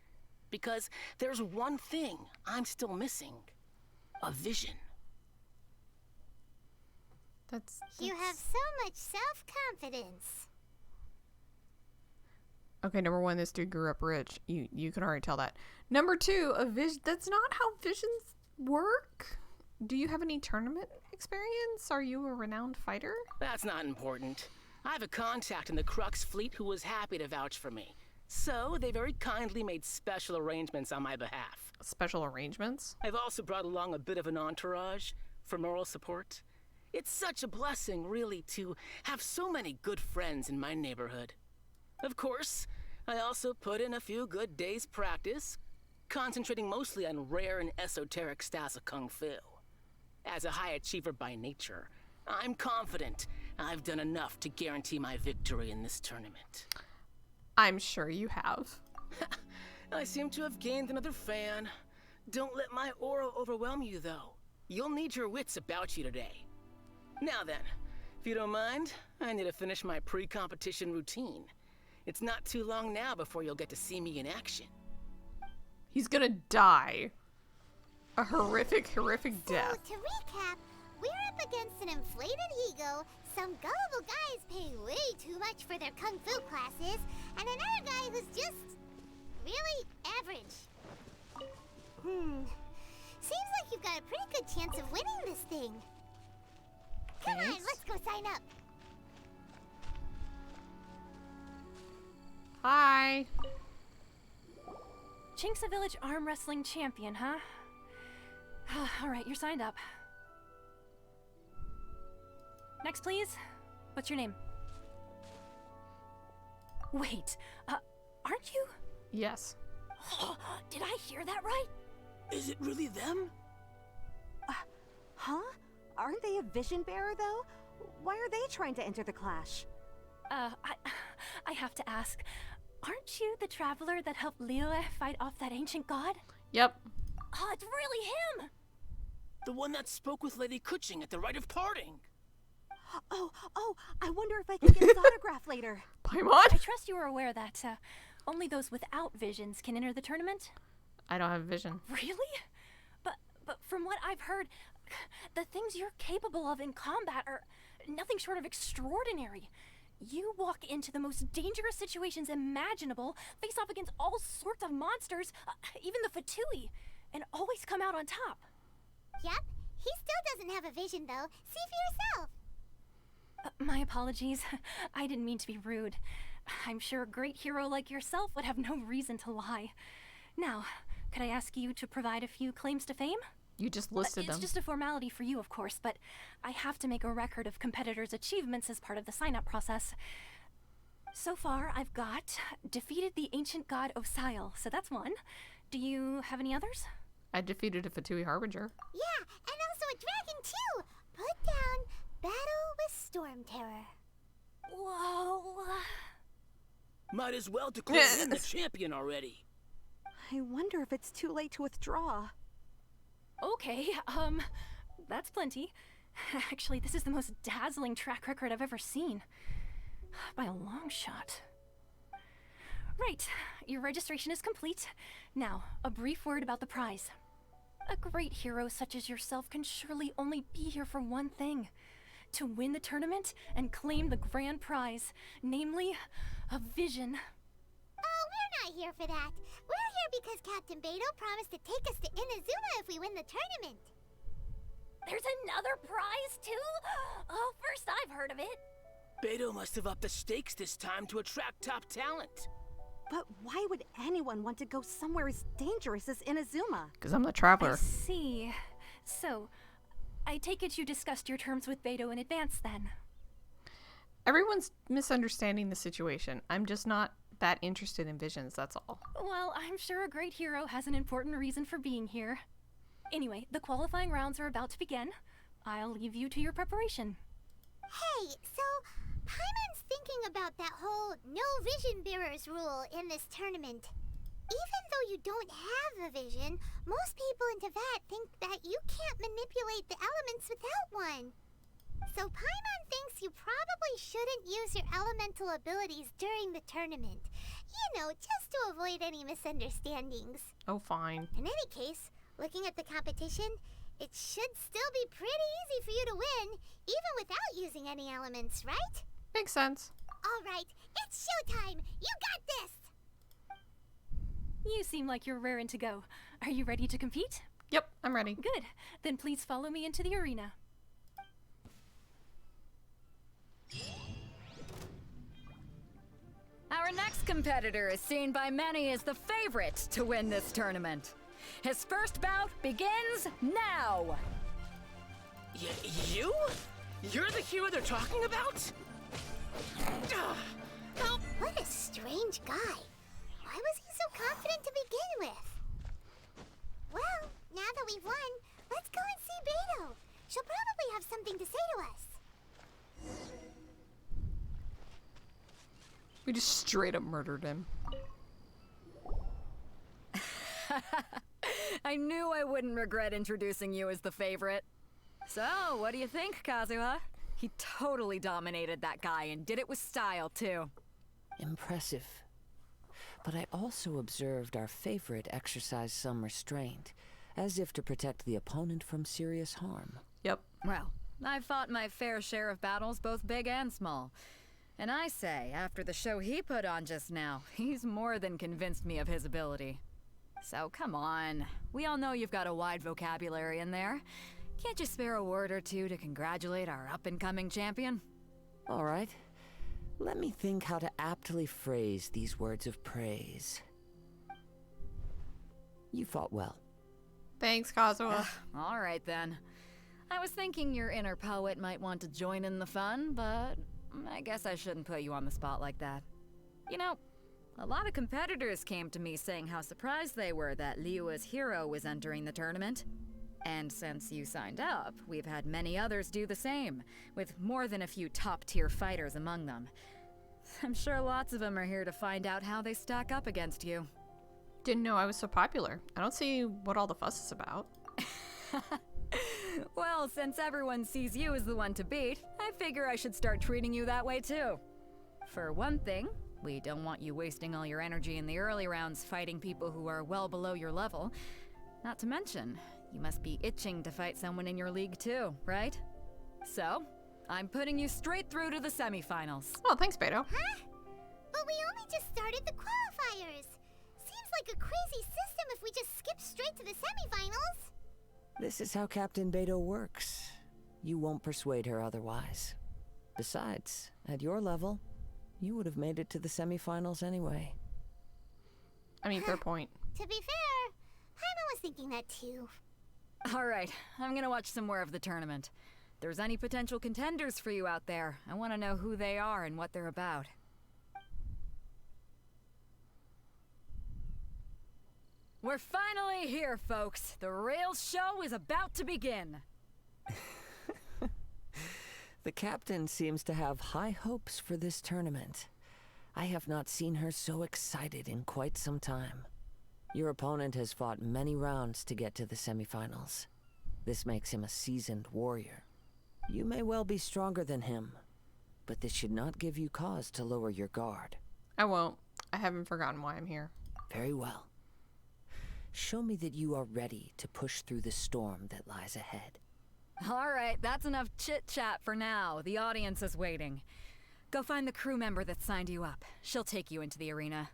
because there's one thing I'm still missing. A vision. That's... You have so much self-confidence. Okay, number one, this dude grew up rich. You can already tell that. Number two, a vision. That's not how visions work. Do you have any tournament experience? Are you a renowned fighter? That's not important. I have a contact in the Crux fleet who was happy to vouch for me. So they very kindly made special arrangements on my behalf. Special arrangements? I've also brought along a bit of an entourage for moral support. It's such a blessing, really, to have so many good friends in my neighborhood. Of course, I also put in a few good days' practice, concentrating mostly on rare and esoteric styles of Kung Fu. As a high achiever by nature, I'm confident I've done enough to guarantee my victory in this tournament. I'm sure you have. I seem to have gained another fan. Don't let my aura overwhelm you, though. You'll need your wits about you today. Now then, if you don't mind, I need to finish my pre-competition routine. It's not too long now before you'll get to see me in action. He's gonna die. A horrific death. So, to recap, we're up against an inflated ego, some gullible guys paying way too much for their kung fu classes, and another guy who's just really average. Seems like you've got a pretty good chance of winning this thing. Come on, let's go sign up. Hi. Chinksa Village Arm Wrestling Champion, huh? Alright, you're signed up. Next, please. What's your name? Wait, aren't you? Yes. Did I hear that right? Is it really them? Huh? Aren't they a vision bearer, though? Why are they trying to enter the clash? I have to ask, aren't you the traveler that helped Liyue fight off that ancient god? Yep. Oh, it's really him! The one that spoke with Lady Kuching at the rite of parting. Oh, I wonder if I can get his autograph later. Paimon? I trust you are aware that only those without visions can enter the tournament? I don't have vision. Really? But from what I've heard, the things you're capable of in combat are nothing short of extraordinary. You walk into the most dangerous situations imaginable, face off against all sorts of monsters, even the Fatui, and always come out on top. Yep, he still doesn't have a vision though. See for yourself. My apologies. I didn't mean to be rude. I'm sure a great hero like yourself would have no reason to lie. Now, could I ask you to provide a few claims to fame? You just listed them. It's just a formality for you, of course, but I have to make a record of competitors' achievements as part of the sign-up process. So far, I've got defeated the ancient god Osail, so that's one. Do you have any others? I defeated a Fatui Harbinger. Yeah, and also a dragon too! Put down Battle with Storm Terror. Whoa. Might as well declare him the champion already. I wonder if it's too late to withdraw. Okay, that's plenty. Actually, this is the most dazzling track record I've ever seen. By a long shot. Right, your registration is complete. Now, a brief word about the prize. A great hero such as yourself can surely only be here for one thing. To win the tournament and claim the grand prize, namely, a vision. Oh, we're not here for that. We're here because Captain Beidou promised to take us to Inazuma if we win the tournament. There's another prize, too? Oh, first I've heard of it. Beidou must have upped the stakes this time to attract top talent. But why would anyone want to go somewhere as dangerous as Inazuma? Because I'm the traveler. I see. So, I take it you discussed your terms with Beidou in advance, then? Everyone's misunderstanding the situation. I'm just not that interested in visions, that's all. Well, I'm sure a great hero has an important reason for being here. Anyway, the qualifying rounds are about to begin. I'll leave you to your preparation. Hey, so Paimon's thinking about that whole no vision bearers rule in this tournament. Even though you don't have a vision, most people in Teyvat think that you can't manipulate the elements without one. So Paimon thinks you probably shouldn't use your elemental abilities during the tournament. You know, just to avoid any misunderstandings. Oh, fine. In any case, looking at the competition, it should still be pretty easy for you to win, even without using any elements, right? Makes sense. All right, it's showtime! You got this! You seem like you're raring to go. Are you ready to compete? Yep, I'm ready. Good. Then please follow me into the arena. Our next competitor is seen by many as the favorite to win this tournament. His first bout begins now! You? You're the hero they're talking about? Well, what a strange guy. Why was he so confident to begin with? Well, now that we've won, let's go and see Beto. She'll probably have something to say to us. We just straight up murdered him. I knew I wouldn't regret introducing you as the favorite. So, what do you think, Kazuha? He totally dominated that guy and did it with style, too. Impressive. But I also observed our favorite exercise some restraint, as if to protect the opponent from serious harm. Yep. Well, I've fought my fair share of battles, both big and small. And I say, after the show he put on just now, he's more than convinced me of his ability. So come on, we all know you've got a wide vocabulary in there. Can't you spare a word or two to congratulate our up-and-coming champion? All right. Let me think how to aptly phrase these words of praise. You fought well. Thanks, Kazuha. All right, then. I was thinking your inner poet might want to join in the fun, but I guess I shouldn't put you on the spot like that. You know, a lot of competitors came to me saying how surprised they were that Liyue's hero was entering the tournament. And since you signed up, we've had many others do the same, with more than a few top-tier fighters among them. I'm sure lots of them are here to find out how they stack up against you. Didn't know I was so popular. I don't see what all the fuss is about. Well, since everyone sees you as the one to beat, I figure I should start treating you that way too. For one thing, we don't want you wasting all your energy in the early rounds fighting people who are well below your level. Not to mention, you must be itching to fight someone in your league too, right? So, I'm putting you straight through to the semifinals. Oh, thanks, Beto. Huh? But we only just started the qualifiers. Seems like a crazy system if we just skip straight to the semifinals. This is how Captain Beto works. You won't persuade her otherwise. Besides, at your level, you would have made it to the semifinals anyway. I mean, fair point. To be fair, Paimon was thinking that too. Alright, I'm gonna watch some more of the tournament. If there's any potential contenders for you out there, I want to know who they are and what they're about. We're finally here, folks. The real show is about to begin. The captain seems to have high hopes for this tournament. I have not seen her so excited in quite some time. Your opponent has fought many rounds to get to the semifinals. This makes him a seasoned warrior. You may well be stronger than him, but this should not give you cause to lower your guard. I won't. I haven't forgotten why I'm here. Very well. Show me that you are ready to push through the storm that lies ahead. Alright, that's enough chit-chat for now. The audience is waiting. Go find the crew member that signed you up. She'll take you into the arena.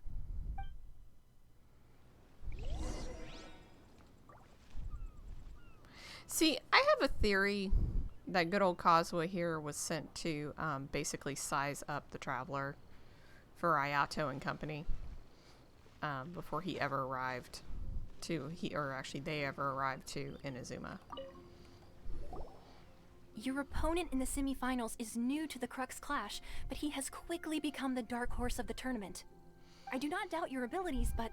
See, I have a theory that good old Kazuha here was sent to basically size up the Traveler for Ayato and company before he ever arrived to, they ever arrived to Inazuma. Your opponent in the semifinals is new to the Crux Clash, but he has quickly become the dark horse of the tournament. I do not doubt your abilities, but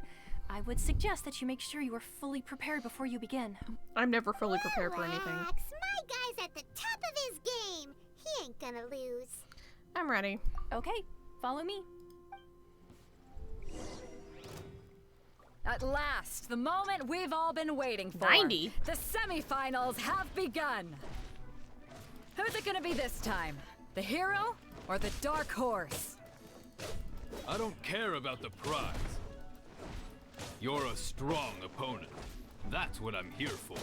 I would suggest that you make sure you are fully prepared before you begin. I'm never fully prepared for anything. Relax, my guy's at the top of his game. He ain't gonna lose. I'm ready. Okay, follow me. At last, the moment we've all been waiting for. 90? The semifinals have begun. Who's it gonna be this time? The hero or the dark horse? I don't care about the prize. You're a strong opponent. That's what I'm here for.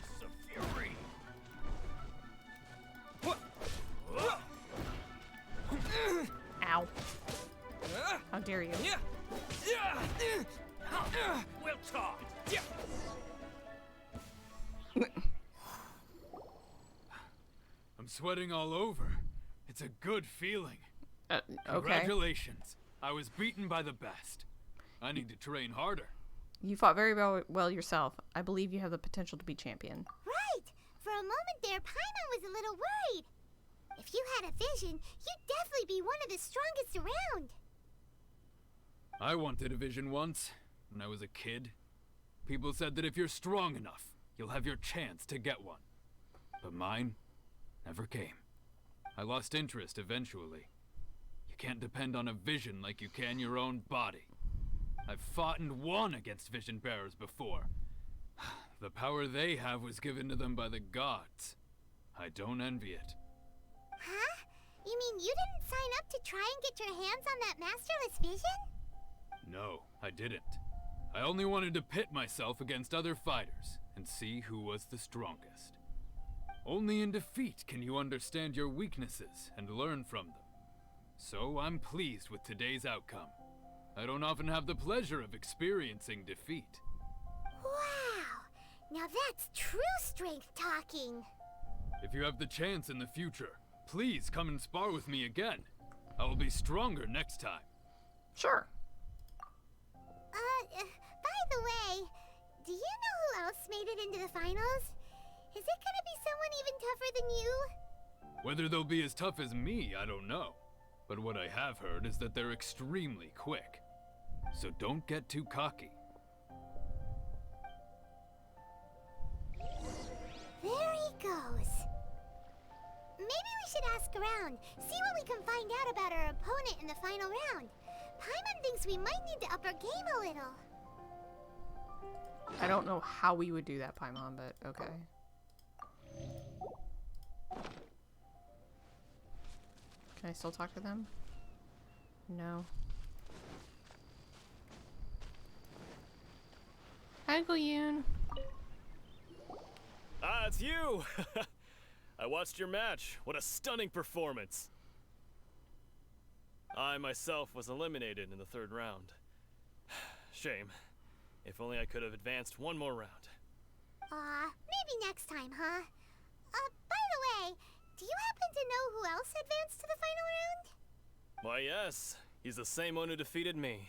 It's a fury. Ow. How dare you? We'll talk. I'm sweating all over. It's a good feeling. Okay. Congratulations. I was beaten by the best. I need to train harder. You fought very well yourself. I believe you have the potential to be champion. Right. For a moment there, Paimon was a little worried. If you had a vision, you'd definitely be one of the strongest around. I wanted a vision once, when I was a kid. People said that if you're strong enough, you'll have your chance to get one. But mine never came. I lost interest eventually. You can't depend on a vision like you can your own body. I've fought and won against vision bearers before. The power they have was given to them by the gods. I don't envy it. Huh? You mean you didn't sign up to try and get your hands on that masterless vision? No, I didn't. I only wanted to pit myself against other fighters and see who was the strongest. Only in defeat can you understand your weaknesses and learn from them. So I'm pleased with today's outcome. I don't often have the pleasure of experiencing defeat. Wow! Now that's true strength talking. If you have the chance in the future, please come and spar with me again. I will be stronger next time. Sure. By the way, do you know who else made it into the finals? Is it gonna be someone even tougher than you? Whether they'll be as tough as me, I don't know. But what I have heard is that they're extremely quick. So don't get too cocky. There he goes. Maybe we should ask around, see what we can find out about our opponent in the final round. Paimon thinks we might need to up our game a little. I don't know how we would do that, Paimon, but okay. Can I still talk to them? No. Hi, Goyun. Ah, it's you! I watched your match. What a stunning performance. I myself was eliminated in the third round. Shame. If only I could have advanced one more round. Maybe next time, huh? By the way, do you happen to know who else advanced to the final round? Why, yes. He's the same one who defeated me.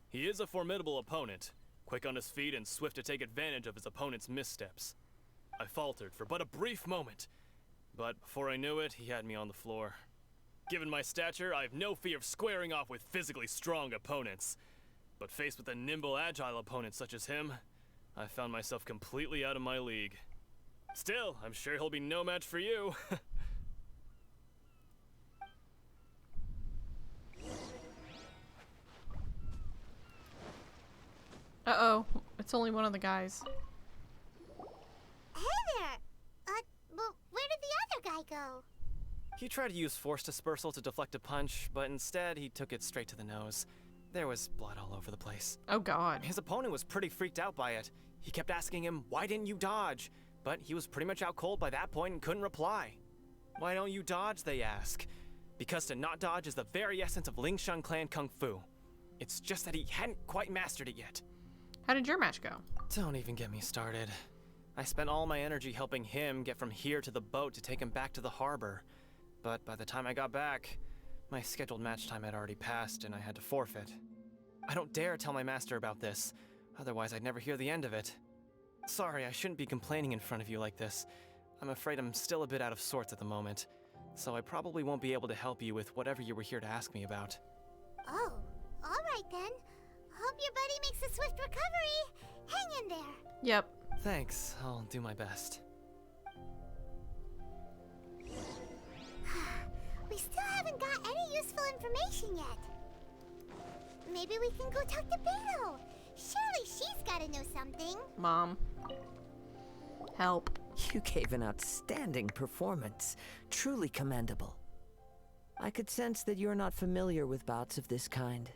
He is a formidable opponent, quick on his feet and swift to take advantage of his opponent's missteps. I faltered for but a brief moment, but before I knew it, he had me on the floor. Given my stature, I have no fear of squaring off with physically strong opponents. But faced with a nimble, agile opponent such as him, I found myself completely out of my league. Still, I'm sure he'll be no match for you. Uh-oh. It's only one of the guys. Hey there! Well, where did the other guy go? He tried to use force dispersal to deflect a punch, but instead he took it straight to the nose. There was blood all over the place. Oh god. His opponent was pretty freaked out by it. He kept asking him, "Why didn't you dodge?" But he was pretty much out cold by that point and couldn't reply. "Why don't you dodge?" they ask. Because to not dodge is the very essence of Linsmward clan kung fu. It's just that he hadn't quite mastered it yet. How did your match go? Don't even get me started. I spent all my energy helping him get from here to the boat to take him back to the harbor. But by the time I got back, my scheduled match time had already passed and I had to forfeit. I don't dare tell my master about this, otherwise I'd never hear the end of it. Sorry, I shouldn't be complaining in front of you like this. I'm afraid I'm still a bit out of sorts at the moment, so I probably won't be able to help you with whatever you were here to ask me about. Oh, alright then. Hope your buddy makes a swift recovery. Hang in there. Yep. Thanks, I'll do my best. We still haven't got any useful information yet. Maybe we can go talk to Beto. Surely she's gotta know something. Mom. Help. You gave an outstanding performance. Truly commendable. I could sense that you're not familiar with bouts of this kind,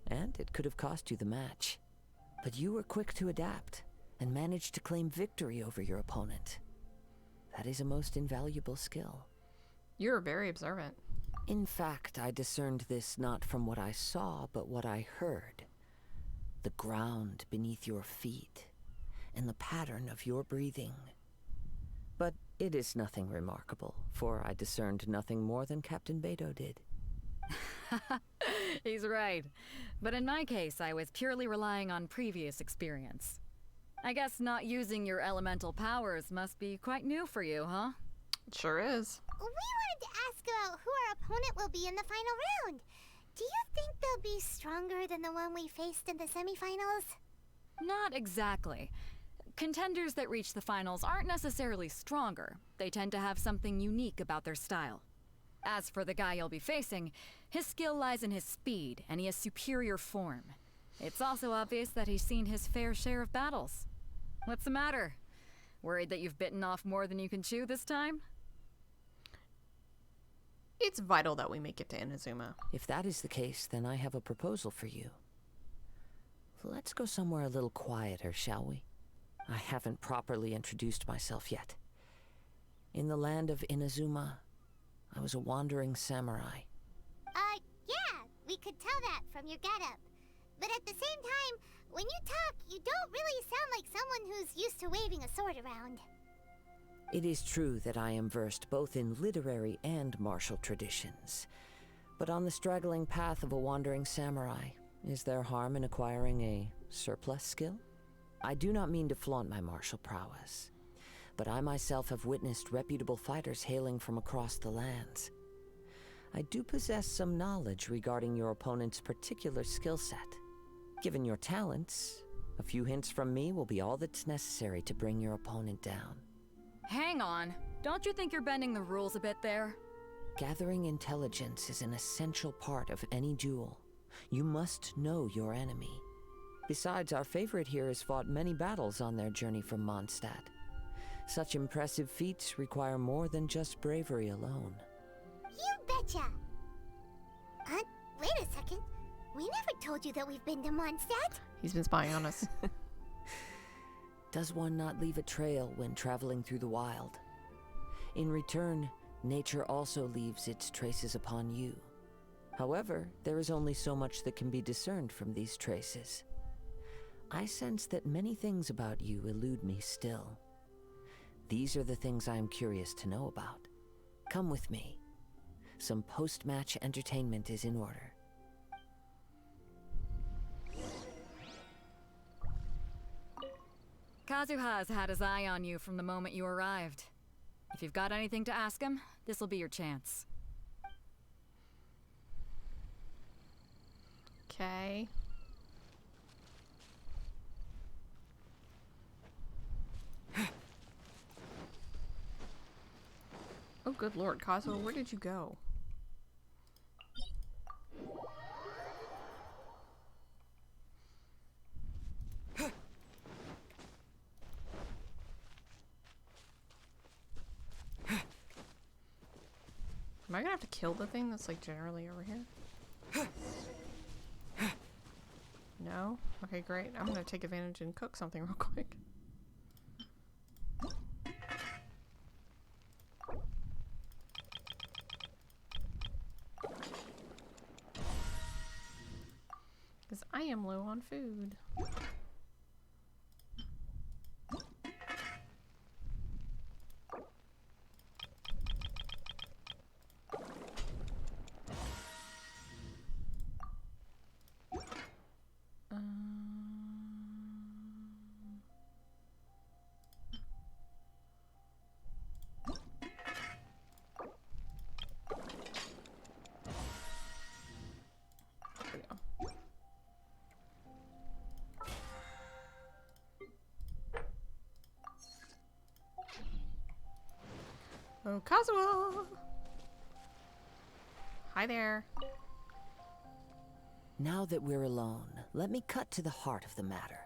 and it could have cost you the match. But you were quick to adapt, and managed to claim victory over your opponent. That is a most invaluable skill. You're very observant. In fact, I discerned this not from what I saw, but what I heard. The ground beneath your feet, and the pattern of your breathing. But it is nothing remarkable, for I discerned nothing more than Captain Beto did. He's right. But in my case, I was purely relying on previous experience. I guess not using your elemental powers must be quite new for you, huh? Sure is. We wanted to ask about who our opponent will be in the final round. Do you think they'll be stronger than the one we faced in the semifinals? Not exactly. Contenders that reach the finals aren't necessarily stronger. They tend to have something unique about their style. As for the guy you'll be facing, his skill lies in his speed, and he has superior form. It's also obvious that he's seen his fair share of battles. What's the matter? Worried that you've bitten off more than you can chew this time? It's vital that we make it to Inazuma. If that is the case, then I have a proposal for you. Let's go somewhere a little quieter, shall we? I haven't properly introduced myself yet. In the land of Inazuma, I was a wandering samurai. Yeah, we could tell that from your getup. But at the same time, when you talk, you don't really sound like someone who's used to waving a sword around. It is true that I am versed both in literary and martial traditions. But on the straggling path of a wandering samurai, is there harm in acquiring a surplus skill? I do not mean to flaunt my martial prowess, but I myself have witnessed reputable fighters hailing from across the lands. I do possess some knowledge regarding your opponent's particular skill set. Given your talents, a few hints from me will be all that's necessary to bring your opponent down. Hang on. Don't you think you're bending the rules a bit there? Gathering intelligence is an essential part of any duel. You must know your enemy. Besides, our favorite here has fought many battles on their journey from Mondstadt. Such impressive feats require more than just bravery alone. You betcha! Wait a second. We never told you that we've been to Mondstadt. He's been spying on us. Does one not leave a trail when traveling through the wild? In return, nature also leaves its traces upon you. However, there is only so much that can be discerned from these traces. I sense that many things about you elude me still. These are the things I am curious to know about. Come with me. Some post-match entertainment is in order. Kazuha has had his eye on you from the moment you arrived. If you've got anything to ask him, this'll be your chance. Okay. Oh, good lord, Kazuha, where did you go? Am I gonna have to kill the thing that's like generally over here? No? Okay, great. I'm gonna take advantage and cook something real quick. Because I am low on food. Oh, Kazuha! Hi there. Now that we're alone, let me cut to the heart of the matter.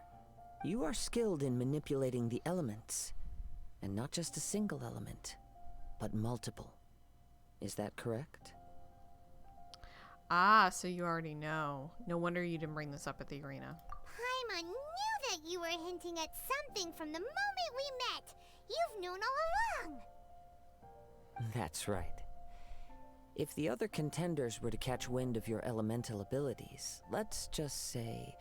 You are skilled in manipulating the elements, and not just a single element, but multiple. Is that correct? Ah, so you already know. No wonder you didn't bring this up at the arena. Paimon knew that you were hinting at something from the moment we met. You've known all along. That's right. If the other contenders were to catch wind of your elemental abilities, let's just say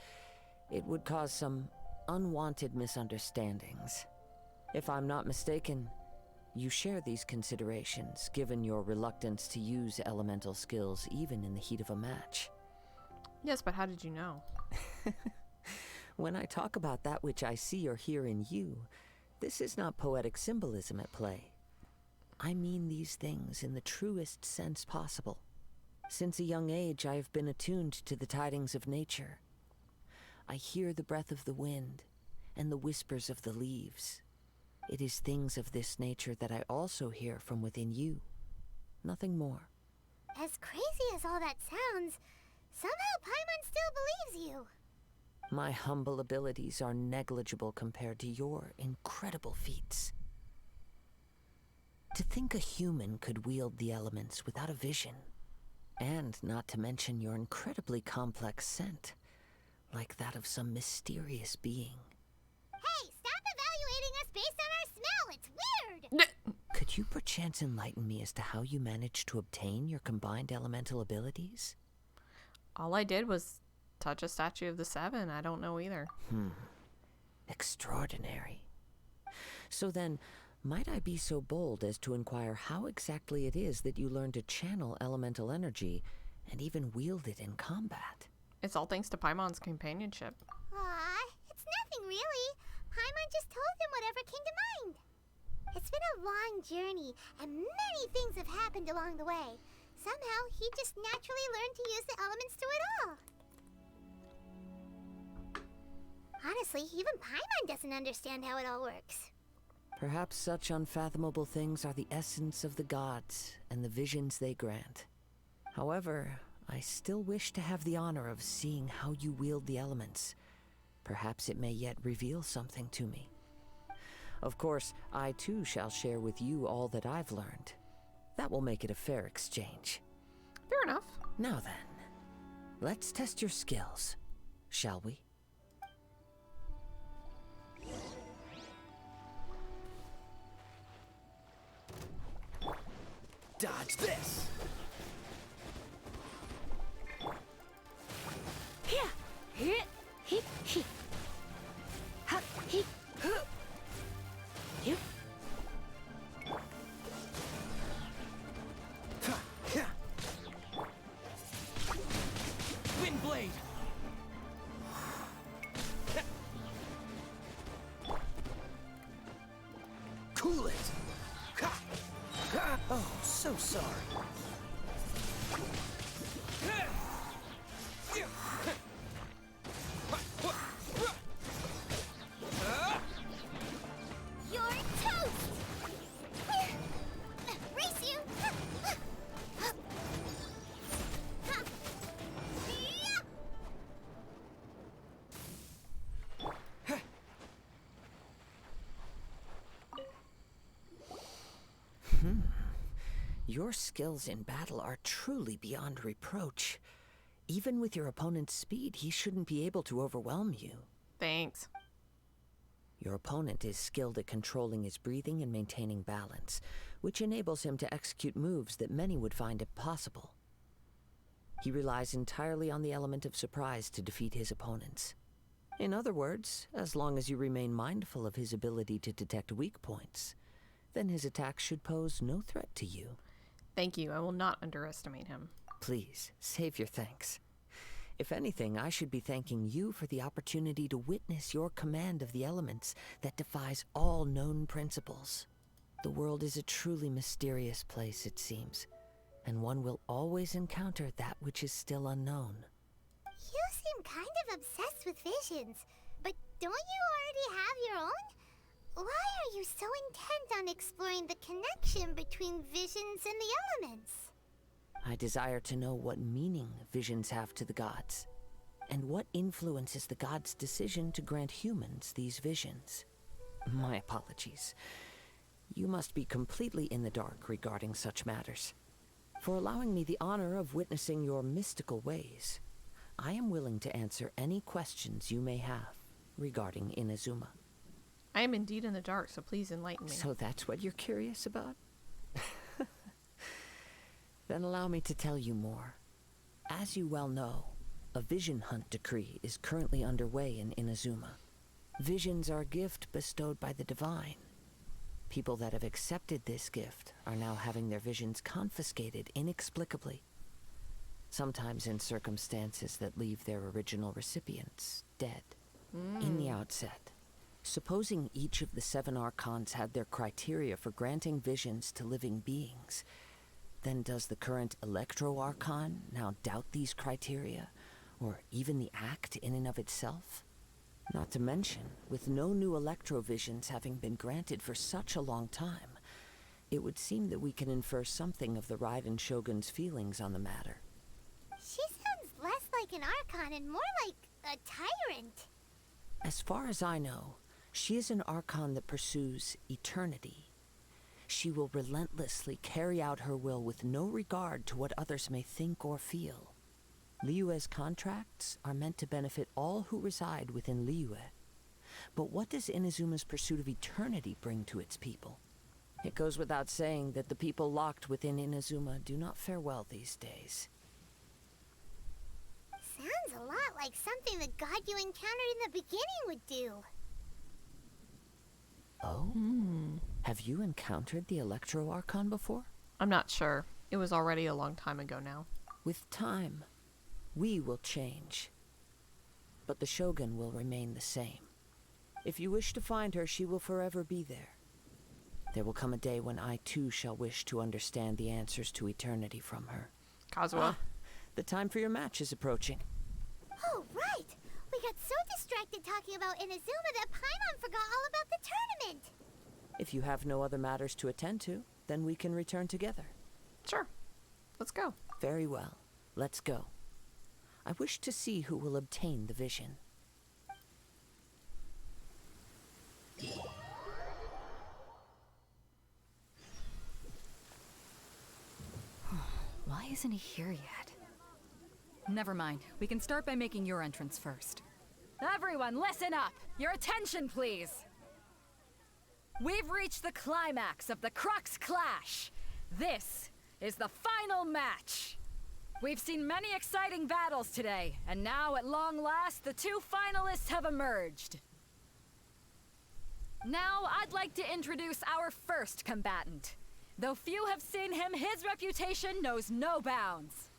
it would cause some unwanted misunderstandings. If I'm not mistaken, you share these considerations, given your reluctance to use elemental skills even in the heat of a match. Yes, but how did you know? When I talk about that which I see or hear in you, this is not poetic symbolism at play. I mean these things in the truest sense possible. Since a young age, I have been attuned to the tidings of nature. I hear the breath of the wind and the whispers of the leaves. It is things of this nature that I also hear from within you. Nothing more. As crazy as all that sounds, somehow Paimon still believes you. My humble abilities are negligible compared to your incredible feats. To think a human could wield the elements without a vision, and not to mention your incredibly complex scent, like that of some mysterious being. Hey, stop evaluating us based on our smell! It's weird! Could you perchance enlighten me as to how you managed to obtain your combined elemental abilities? All I did was touch a statue of the Seven. I don't know either. Extraordinary. So then, might I be so bold as to inquire how exactly it is that you learned to channel elemental energy and even wield it in combat? It's all thanks to Paimon's companionship. Aw, it's nothing really. Paimon just told him whatever came to mind. It's been a long journey, and many things have happened along the way. Somehow, he just naturally learned to use the elements through it all. Honestly, even Paimon doesn't understand how it all works. Perhaps such unfathomable things are the essence of the gods and the visions they grant. However, I still wish to have the honor of seeing how you wield the elements. Perhaps it may yet reveal something to me. Of course, I too shall share with you all that I've learned. That will make it a fair exchange. Fair enough. Now then, let's test your skills, shall we? Dodge this! Wind blade! Cool it! Oh, so sorry. You're toast! Race you! Your skills in battle are truly beyond reproach. Even with your opponent's speed, he shouldn't be able to overwhelm you. Thanks. Your opponent is skilled at controlling his breathing and maintaining balance, which enables him to execute moves that many would find impossible. He relies entirely on the element of surprise to defeat his opponents. In other words, as long as you remain mindful of his ability to detect weak points, then his attacks should pose no threat to you. Thank you. I will not underestimate him. Please, save your thanks. If anything, I should be thanking you for the opportunity to witness your command of the elements that defies all known principles. The world is a truly mysterious place, it seems, and one will always encounter that which is still unknown. You seem kind of obsessed with visions, but don't you already have your own? why are you so intent on exploring the connection between visions and the elements? I desire to know what meaning visions have to the gods, and what influences the gods' decision to grant humans these visions. My apologies. You must be completely in the dark regarding such matters. For allowing me the honor of witnessing your mystical ways, I am willing to answer any questions you may have regarding Inazuma. I am indeed in the dark, so please enlighten me. So that's what you're curious about? Then allow me to tell you more. As you well know, a vision hunt decree is currently underway in Inazuma. Visions are a gift bestowed by the divine. People that have accepted this gift are now having their visions confiscated inexplicably. Sometimes in circumstances that leave their original recipients dead. In the outset, supposing each of the 7 Archons had their criteria for granting visions to living beings, then does the current Electro Archon now doubt these criteria, or even the act in and of itself? Not to mention, with no new Electro visions having been granted for such a long time, it would seem that we can infer something of the Raiden Shogun's feelings on the matter. She sounds less like an Archon and more like a tyrant. As far as I know, she is an Archon that pursues eternity. She will relentlessly carry out her will with no regard to what others may think or feel. Liyue's contracts are meant to benefit all who reside within Liyue. But what does Inazuma's pursuit of eternity bring to its people? It goes without saying that the people locked within Inazuma do not fare well these days. Sounds a lot like something the god you encountered in the beginning would do. Oh? Have you encountered the Electro Archon before? I'm not sure. It was already a long time ago now. With time, we will change. But the Shogun will remain the same. If you wish to find her, she will forever be there. There will come a day when I too shall wish to understand the answers to eternity from her. Kazuha. The time for your match is approaching. Oh, right! We got so distracted talking about Inazuma that Paimon forgot all about the tournament! If you have no other matters to attend to, then we can return together. Sure. Let's go. Very well. Let's go. I wish to see who will obtain the vision. Why isn't he here yet? Never mind. We can start by making your entrance first. Everyone, listen up! Your attention, please! We've reached the climax of the Crux Clash! This is the final match! We've seen many exciting battles today, and now at long last, the 2 finalists have emerged. Now, I'd like to introduce our first combatant. Though few have seen him, his reputation knows no bounds.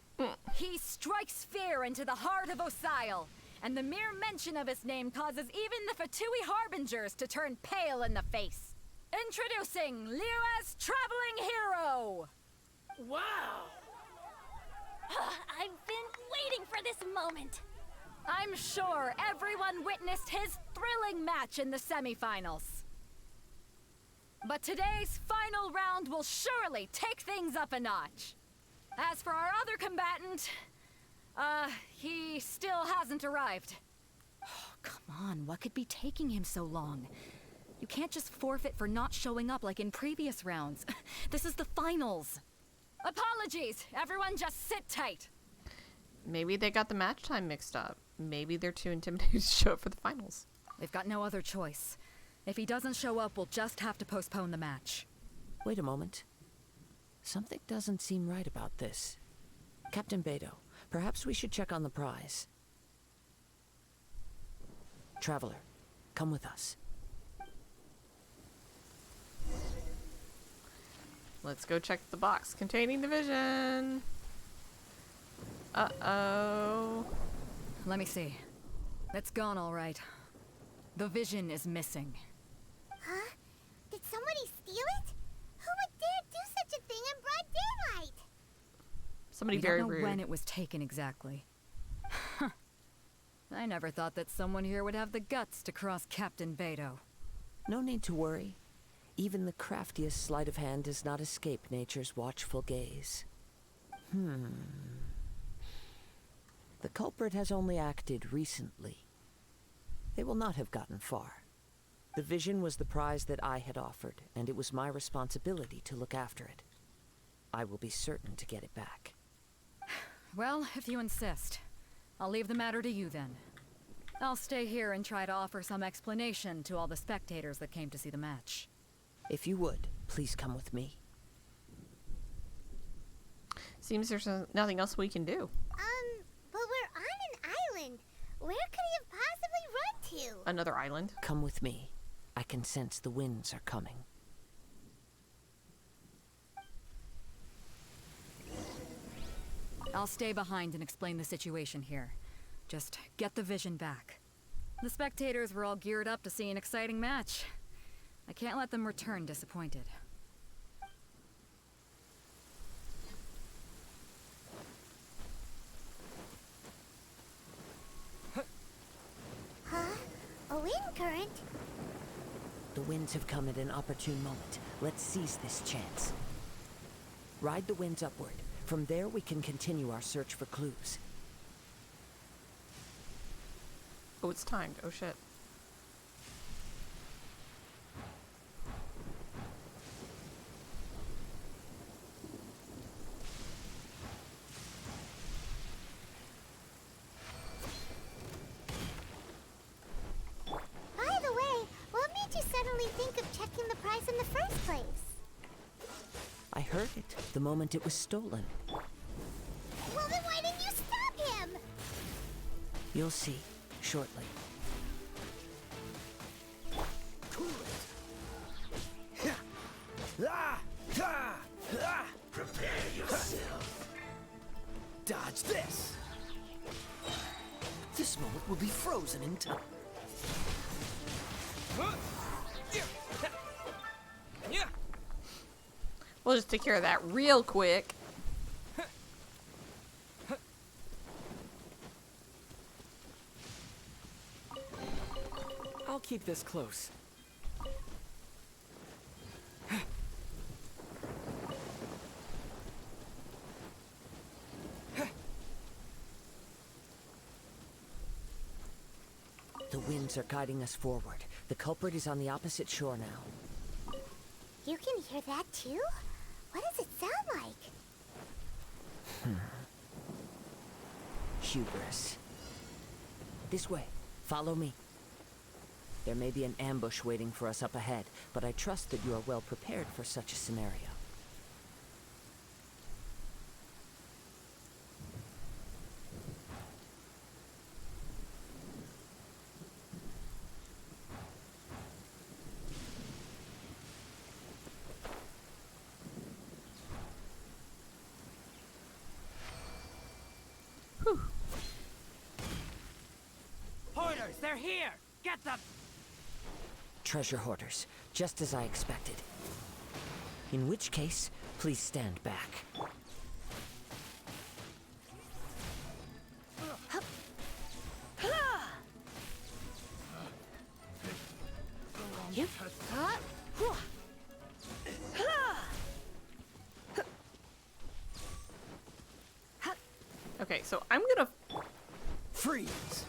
He strikes fear into the heart of Osile, and the mere mention of his name causes even the Fatui Harbingers to turn pale in the face. Introducing Liyue's traveling hero! Wow! I've been waiting for this moment. I'm sure everyone witnessed his thrilling match in the semifinals. But today's final round will surely take things up a notch. As for our other combatant, he still hasn't arrived. Oh, come on, what could be taking him so long? You can't just forfeit for not showing up like in previous rounds. This is the finals. Apologies, everyone just sit tight. Maybe they got the match time mixed up. Maybe they're too intimidated to show up for the finals. We've got no other choice. If he doesn't show up, we'll just have to postpone the match. Wait a moment. Something doesn't seem right about this. Captain Beidou, perhaps we should check on the prize. Traveler, come with us. Let's go check the box containing the vision. Uh-oh. Let me see. It's gone all right. The vision is missing. Huh? Did somebody steal it? Who would dare do such a thing in broad daylight? Somebody We very don't know rude. when it was taken exactly. I never thought that someone here would have the guts to cross Captain Beidou. No need to worry. Even the craftiest sleight of hand does not escape nature's watchful gaze. The culprit has only acted recently. They will not have gotten far. The vision was the prize that I had offered, and it was my responsibility to look after it. I will be certain to get it back. Well, if you insist. I'll leave the matter to you then. I'll stay here and try to offer some explanation to all the spectators that came to see the match. If you would, please come with me. Seems there's nothing else we can do. But we're on an island. Where could he have possibly run to? Another island? Come with me. I can sense the winds are coming. I'll stay behind and explain the situation here. Just get the vision back. The spectators were all geared up to see an exciting match. I can't let them return disappointed. Huh? A wind current? The winds have come at an opportune moment. Let's seize this chance. Ride the winds upward. From there, we can continue our search for clues. Oh, it's timed. Oh, shit. By the way, what made you suddenly think of checking the prize in the first place? I heard it the moment it was stolen. Well, then why didn't you stop him? You'll see shortly. Prepare yourself. Dodge this. This moment will be frozen in time. We'll just take care of that real quick. I'll keep this close. The winds are guiding us forward. The culprit is on the opposite shore now. You can hear that too? What does it sound like? Hubris. This way. Follow me. There may be an ambush waiting for us up ahead, but I trust that you are well prepared for such a scenario. Hoarders, they're here! Get them! Treasure hoarders, just as I expected. In which case, please stand back. Okay, so I'm gonna freeze.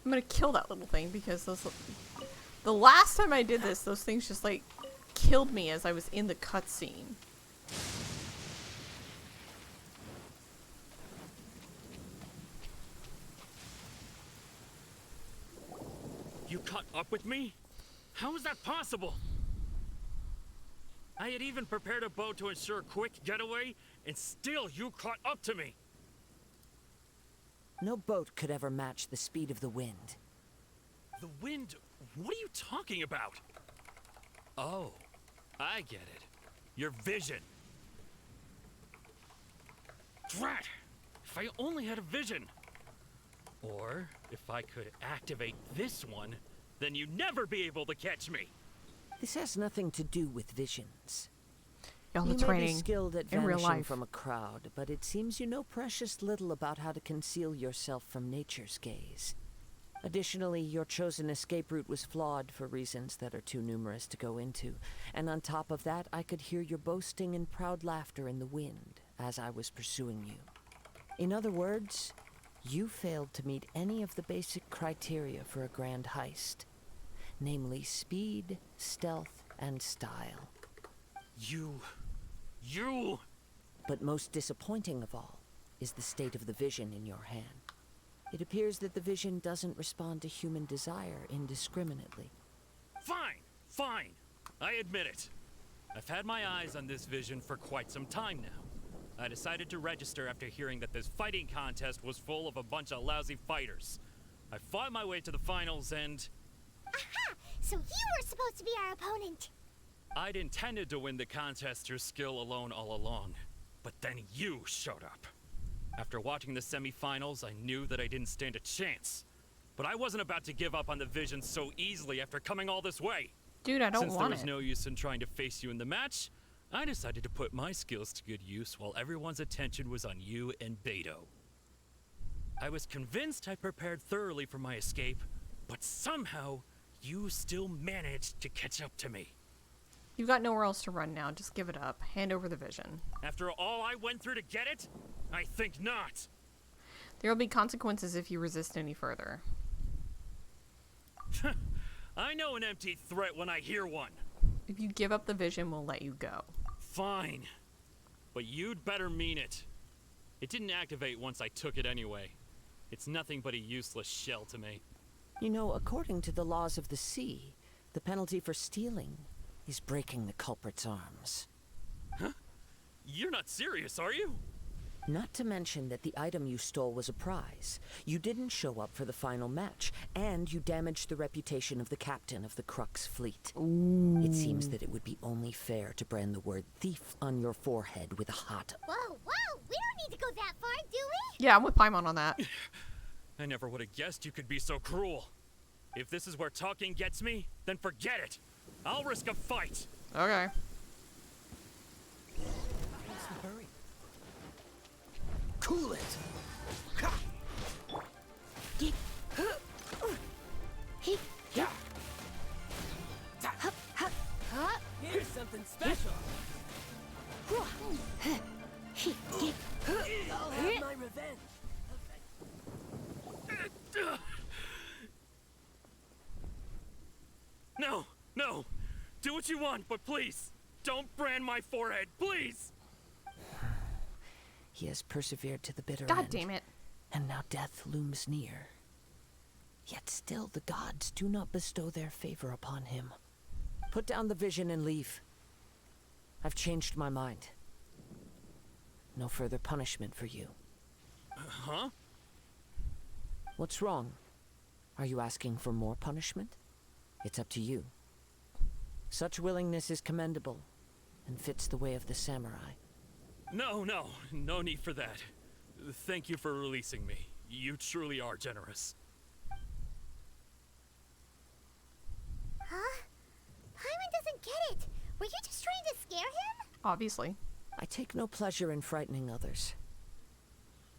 I'm gonna kill that little thing because the last time I did this, those things just like killed me as I was in the cutscene. You caught up with me? How is that possible? I had even prepared a boat to ensure a quick getaway, and still you caught up to me. No boat could ever match the speed of the wind. The wind? What are you talking about? Oh, I get it. Your vision. Drat! If I only had a vision. Or, if I could activate this one, then you'd never be able to catch me. This has nothing to do with visions. all the You may be training skilled at in real vanishing life. from a crowd, but it seems you know precious little about how to conceal yourself from nature's gaze. Additionally, your chosen escape route was flawed for reasons that are too numerous to go into, and on top of that, I could hear your boasting and proud laughter in the wind as I was pursuing you. In other words, you failed to meet any of the basic criteria for a grand heist, namely speed, stealth, and style. You... But most disappointing of all is the state of the vision in your hand. It appears that the vision doesn't respond to human desire indiscriminately. Fine. I admit it. I've had my eyes on this vision for quite some time now. I decided to register after hearing that this fighting contest was full of a bunch of lousy fighters. I fought my way to the finals and... Aha! So you were supposed to be our opponent! I'd intended to win the contest through skill alone all along. But then you showed up. After watching the semifinals, I knew that I didn't stand a chance. But I wasn't about to give up on the vision so easily after coming all this way. Dude, I don't Since want there was it. no use in trying to face you in the match, I decided to put my skills to good use while everyone's attention was on you and Beto. I was convinced I prepared thoroughly for my escape, but somehow you still managed to catch up to me. You've got nowhere else to run now. Just give it up. Hand over the vision. After all I went through to get it? I think not. There will be consequences if you resist any further. I know an empty threat when I hear one. If you give up the vision, we'll let you go. Fine. But you'd better mean it. It didn't activate once I took it anyway. It's nothing but a useless shell to me. You know, according to the laws of the sea, the penalty for stealing is breaking the culprit's arms. Huh? You're not serious, are you? Not to mention that the item you stole was a prize. You didn't show up for the final match, and you damaged the reputation of the captain of the Crux fleet. Ooh. It seems that it would be only fair to brand the word thief on your forehead with a hot... Whoa, we don't need to go that far, do we? Yeah, I'm with Paimon on that. I never would have guessed you could be so cruel. If this is where talking gets me, then forget it. I'll risk a fight. Okay. What's the hurry? Cool it! Here's something special! I'll have my revenge! No! Do what you want, but please, don't brand my forehead, please! He has persevered to the bitter God end. damn it. And now death looms near. Yet still the gods do not bestow their favor upon him. Put down the vision and leave. I've changed my mind. No further punishment for you. Huh? What's wrong? Are you asking for more punishment? It's up to you. Such willingness is commendable and fits the way of the samurai. No need for that. Thank you for releasing me. You truly are generous. Huh? Paimon doesn't get it. Were you just trying to scare him? Obviously. I take no pleasure in frightening others.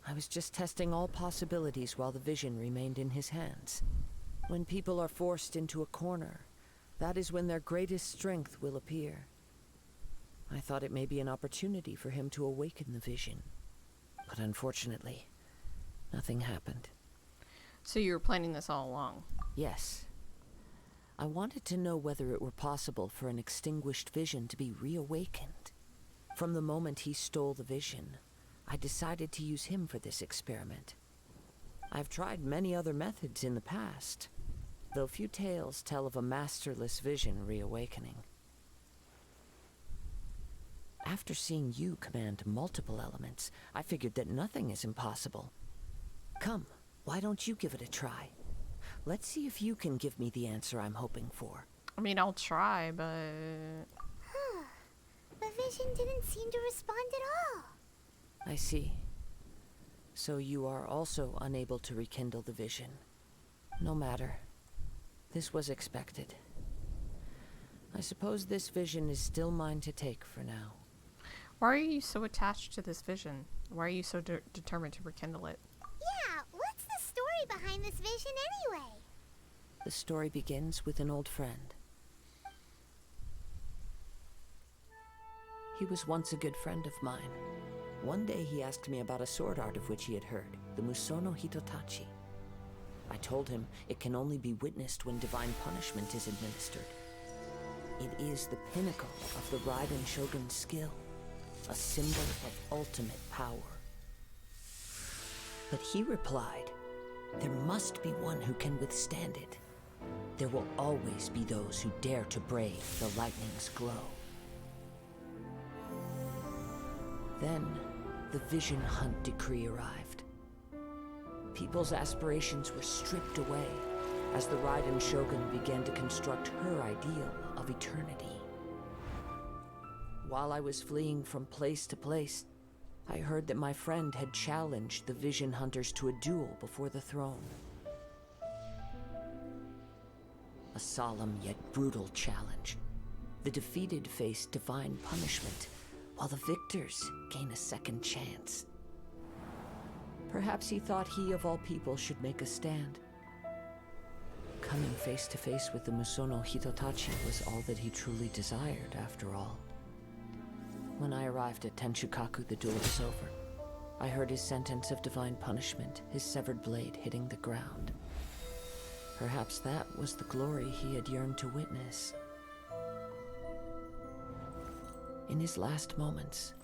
I was just testing all possibilities while the vision remained in his hands. When people are forced into a corner, that is when their greatest strength will appear. I thought it may be an opportunity for him to awaken the vision. But unfortunately, nothing happened. So you were planning this all along? Yes. I wanted to know whether it were possible for an extinguished vision to be reawakened. From the moment he stole the vision, I decided to use him for this experiment. I've tried many other methods in the past, though few tales tell of a masterless vision reawakening. After seeing you command multiple elements, I figured that nothing is impossible. Come, why don't you give it a try? Let's see if you can give me the answer I'm hoping for. I mean, I'll try, but... The vision didn't seem to respond at all. I see. So you are also unable to rekindle the vision. No matter. This was expected. I suppose this vision is still mine to take for now. Why are you so attached to this vision? Why are you so determined to rekindle it? Yeah, what's the story behind this vision anyway? The story begins with an old friend. He was once a good friend of mine. One day he asked me about a sword art of which he had heard, the Musono Hitotachi. I told him it can only be witnessed when divine punishment is administered. It is the pinnacle of the Raiden Shogun's skill, a symbol of ultimate power. But he replied, there must be one who can withstand it. There will always be those who dare to brave the lightning's glow. Then, the Vision Hunt decree arrived. People's aspirations were stripped away as the Raiden Shogun began to construct her ideal of eternity. While I was fleeing from place to place, I heard that my friend had challenged the Vision Hunters to a duel before the throne. A solemn yet brutal challenge. The defeated face divine punishment, while the victors gain a second chance. Perhaps he thought he of all people should make a stand. Coming face to face with the Musono Hitotachi was all that he truly desired, after all. When I arrived at Tenshukaku, the duel was over. I heard his sentence of divine punishment, his severed blade hitting the ground. Perhaps that was the glory he had yearned to witness. In his last moments,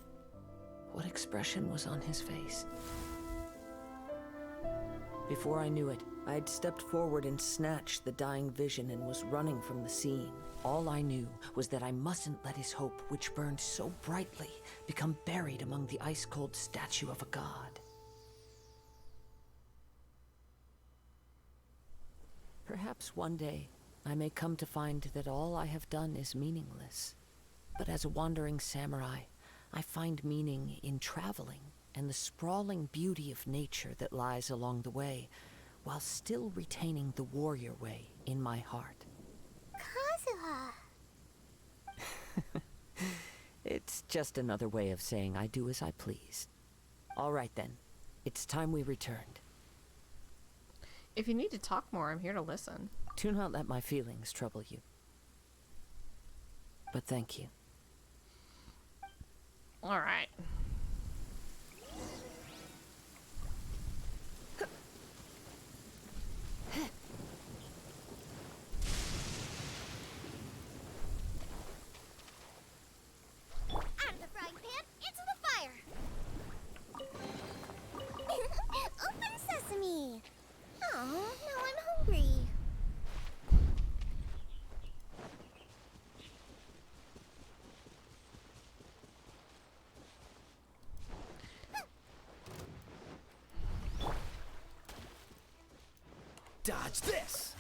what expression was on his face? Before I knew it, I had stepped forward and snatched the dying vision and was running from the scene. All I knew was that I mustn't let his hope, which burned so brightly, become buried among the ice-cold statue of a god. Perhaps one day, I may come to find that all I have done is meaningless. But as a wandering samurai, I find meaning in traveling and the sprawling beauty of nature that lies along the way, while still retaining the warrior way in my heart. Kazuha. It's just another way of saying I do as I please. All right then, it's time we returned. If you need to talk more, I'm here to listen. Do not let my feelings trouble you. But thank you. All right. Out of the frying pan, into the fire! Open sesame! Oh, now I'm hungry. Dodge this!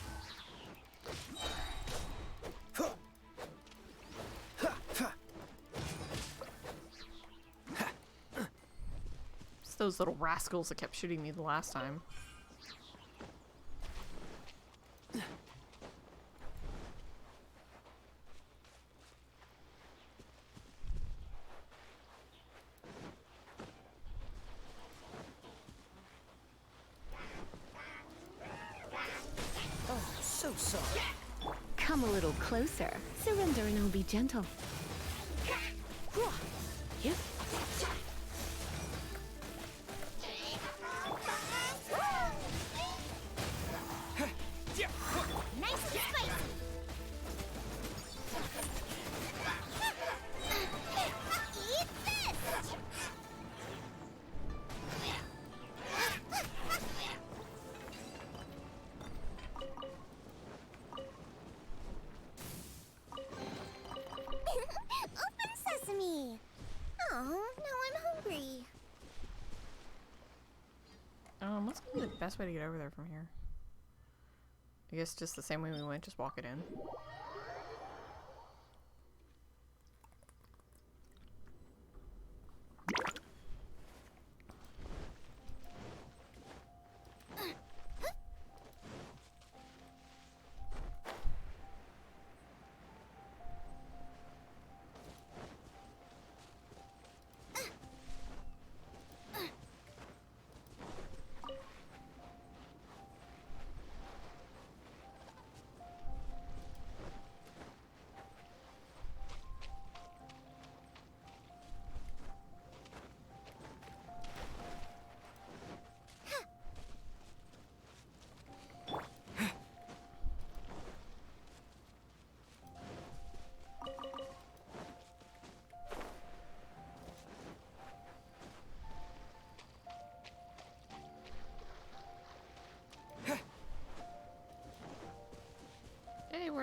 It's those little rascals that kept shooting me the last time. So sorry. Come a little closer. Surrender and I'll be gentle. Yep. Nice and spicy! Eat this! Open sesame! Oh, now I'm hungry. What's gonna be the best way to get over there from here? I guess just the same way we went, just walk it in.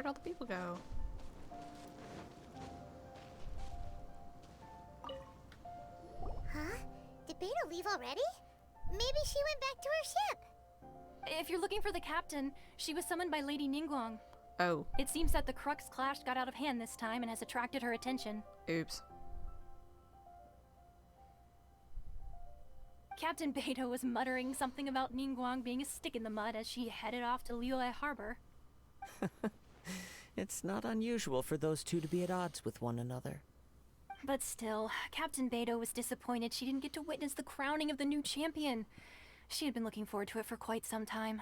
Where'd all the people go? Huh? Did Beta leave already? Maybe she went back to her ship. If you're looking for the captain, she was summoned by Lady Ningguang. Oh. It seems that the Crux Clash got out of hand this time and has attracted her attention. Oops. Captain Beidou was muttering something about Ningguang being a stick in the mud as she headed off to Liyue Harbor. It's not unusual for those two to be at odds with one another. But still, Captain Beidou was disappointed she didn't get to witness the crowning of the new champion. She had been looking forward to it for quite some time.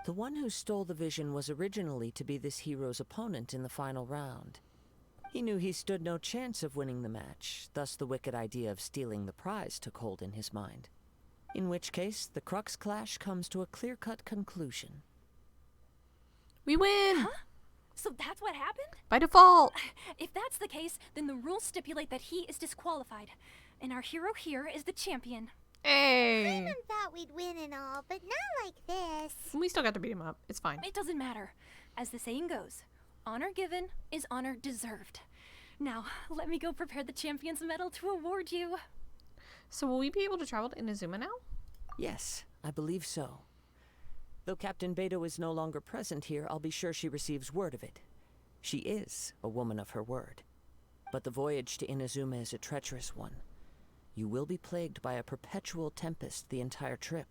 The one who stole the vision was originally to be this hero's opponent in the final round. He knew he stood no chance of winning the match, thus the wicked idea of stealing the prize took hold in his mind. In which case, the Crux Clash comes to a clear-cut conclusion. We win! Huh? So that's what happened? By default! If that's the case, then the rules stipulate that he is disqualified. And our hero here is the champion. Hey! Paimon thought we'd win and all, but not like this. We still got to beat him up. It's fine. It doesn't matter. As the saying goes, honor given is honor deserved. Now, let me go prepare the champion's medal to award you. So will we be able to travel to Inazuma now? Yes, I believe so. Though Captain Beidou is no longer present here, I'll be sure she receives word of it. She is a woman of her word. But the voyage to Inazuma is a treacherous one. You will be plagued by a perpetual tempest the entire trip.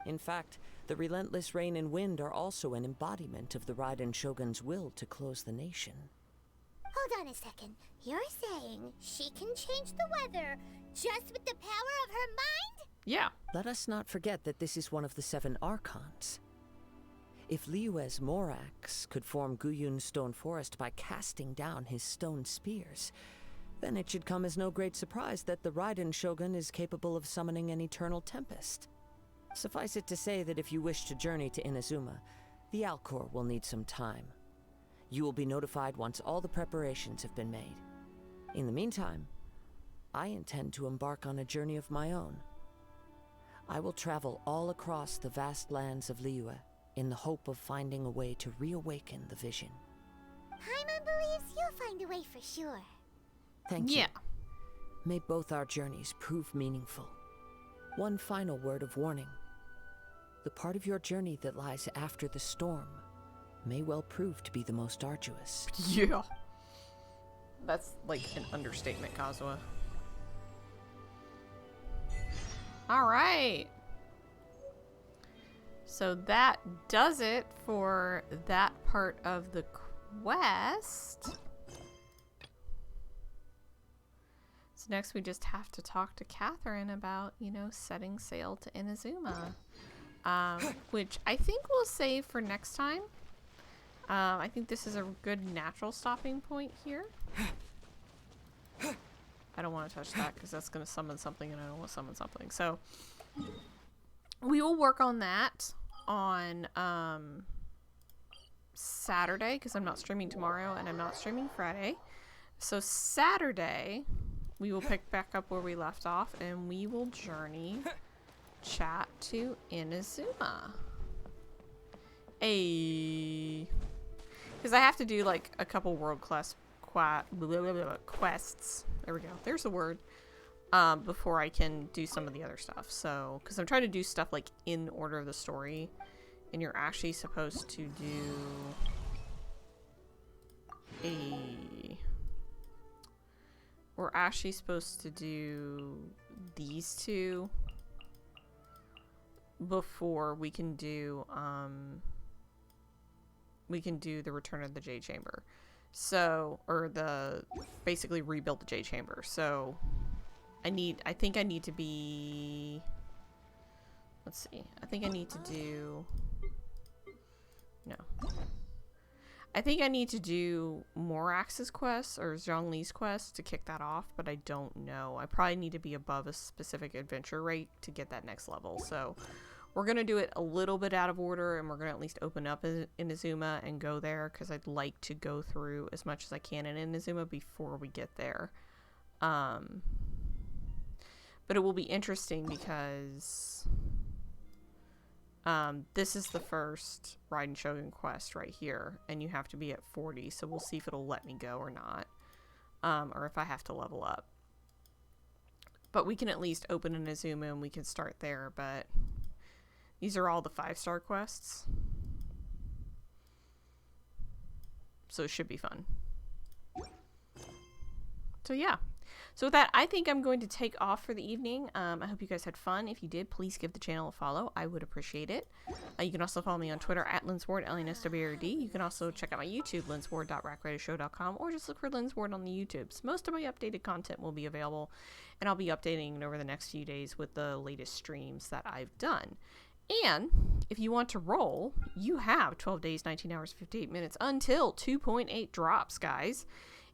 In fact, the relentless rain and wind are also an embodiment of the Raiden Shogun's will to close the nation. Hold on a second. You're saying she can change the weather just with the power of her mind? Yeah. Let us not forget that this is one of the 7 Archons. If Liyue's Morax could form Guyun's stone forest by casting down his stone spears, then it should come as no great surprise that the Raiden Shogun is capable of summoning an eternal tempest. Suffice it to say that if you wish to journey to Inazuma, the Alcor will need some time. You will be notified once all the preparations have been made. In the meantime, I intend to embark on a journey of my own. I will travel all across the vast lands of Liyue in the hope of finding a way to reawaken the vision. Paimon believes you'll find a way for sure. Thank you. Yeah. May both our journeys prove meaningful. One final word of warning. The part of your journey that lies after the storm may well prove to be the most arduous. Yeah. That's like an understatement, Kazuha. Alright. So that does it for that part of the quest. So next we just have to talk to Catherine about, you know, setting sail to Inazuma. Which I think we'll save for next time. I think this is a good natural stopping point here. I don't want to touch that because that's going to summon something and I don't want to summon something. So we will work on that on Saturday because I'm not streaming tomorrow and I'm not streaming Friday. So Saturday we will pick back up where we left off and we will journey chat to Inazuma. Because I have to do like a couple world class quests. There we go. There's the word. Before I can do some of the other stuff. So, because I'm trying to do stuff like in order of the story, and you're actually supposed to do we're actually supposed to do these two before we can do the Return of the Jade Chamber. So, or basically rebuild the Jade Chamber. So I think I need to be, let's see, I think I need to do, no. I think I need to do Morax's quest or Zhongli's quest to kick that off, but I don't know. I probably need to be above a specific adventure rate to get that next level. So we're going to do it a little bit out of order, and we're going to at least open up Inazuma and go there, because I'd like to go through as much as I can in Inazuma before we get there. But it will be interesting because This is the first Raiden Shogun quest right here, and you have to be at 40, so we'll see if it'll let me go or not, or if I have to level up. But we can at least open an Azuma and we can start there, but these are all the 5-star quests. So it should be fun. So yeah. So with that, I think I'm going to take off for the evening. I hope you guys had fun. If you did, please give the channel a follow. I would appreciate it. You can also follow me on Twitter at Linsmward, Linsward. You can also check out my YouTube, linsward.rackradioshow.com, or just look for Linsmward on the YouTubes. Most of my updated content will be available, and I'll be updating over the next few days with the latest streams that I've done. And if you want to roll, you have 12 days, 19 hours, 58 minutes until 2.8 drops, guys.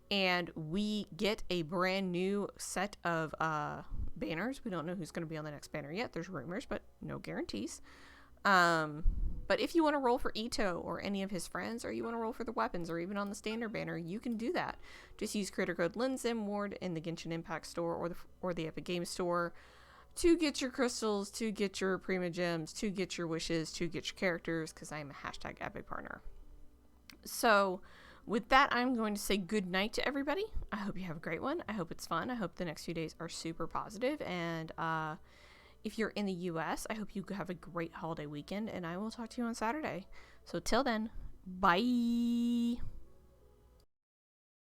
And we get a brand new set of banners. We don't know who's going to be on the next banner yet. There's rumors, but no guarantees. But if you want to roll for Ito or any of his friends, or you want to roll for the weapons, or even on the standard banner, you can do that. Just use creator code Linsmward in the Genshin Impact store or the Epic Games store to get your crystals, to get your Prima Gems, to get your wishes, to get your characters, because I am a hashtag Epic partner. So with that, I'm going to say good night to everybody. I hope you have a great one. I hope it's fun. I hope the next few days are super positive. And if you're in the US, I hope you have a great holiday weekend. And I will talk to you on Saturday. So till then, bye.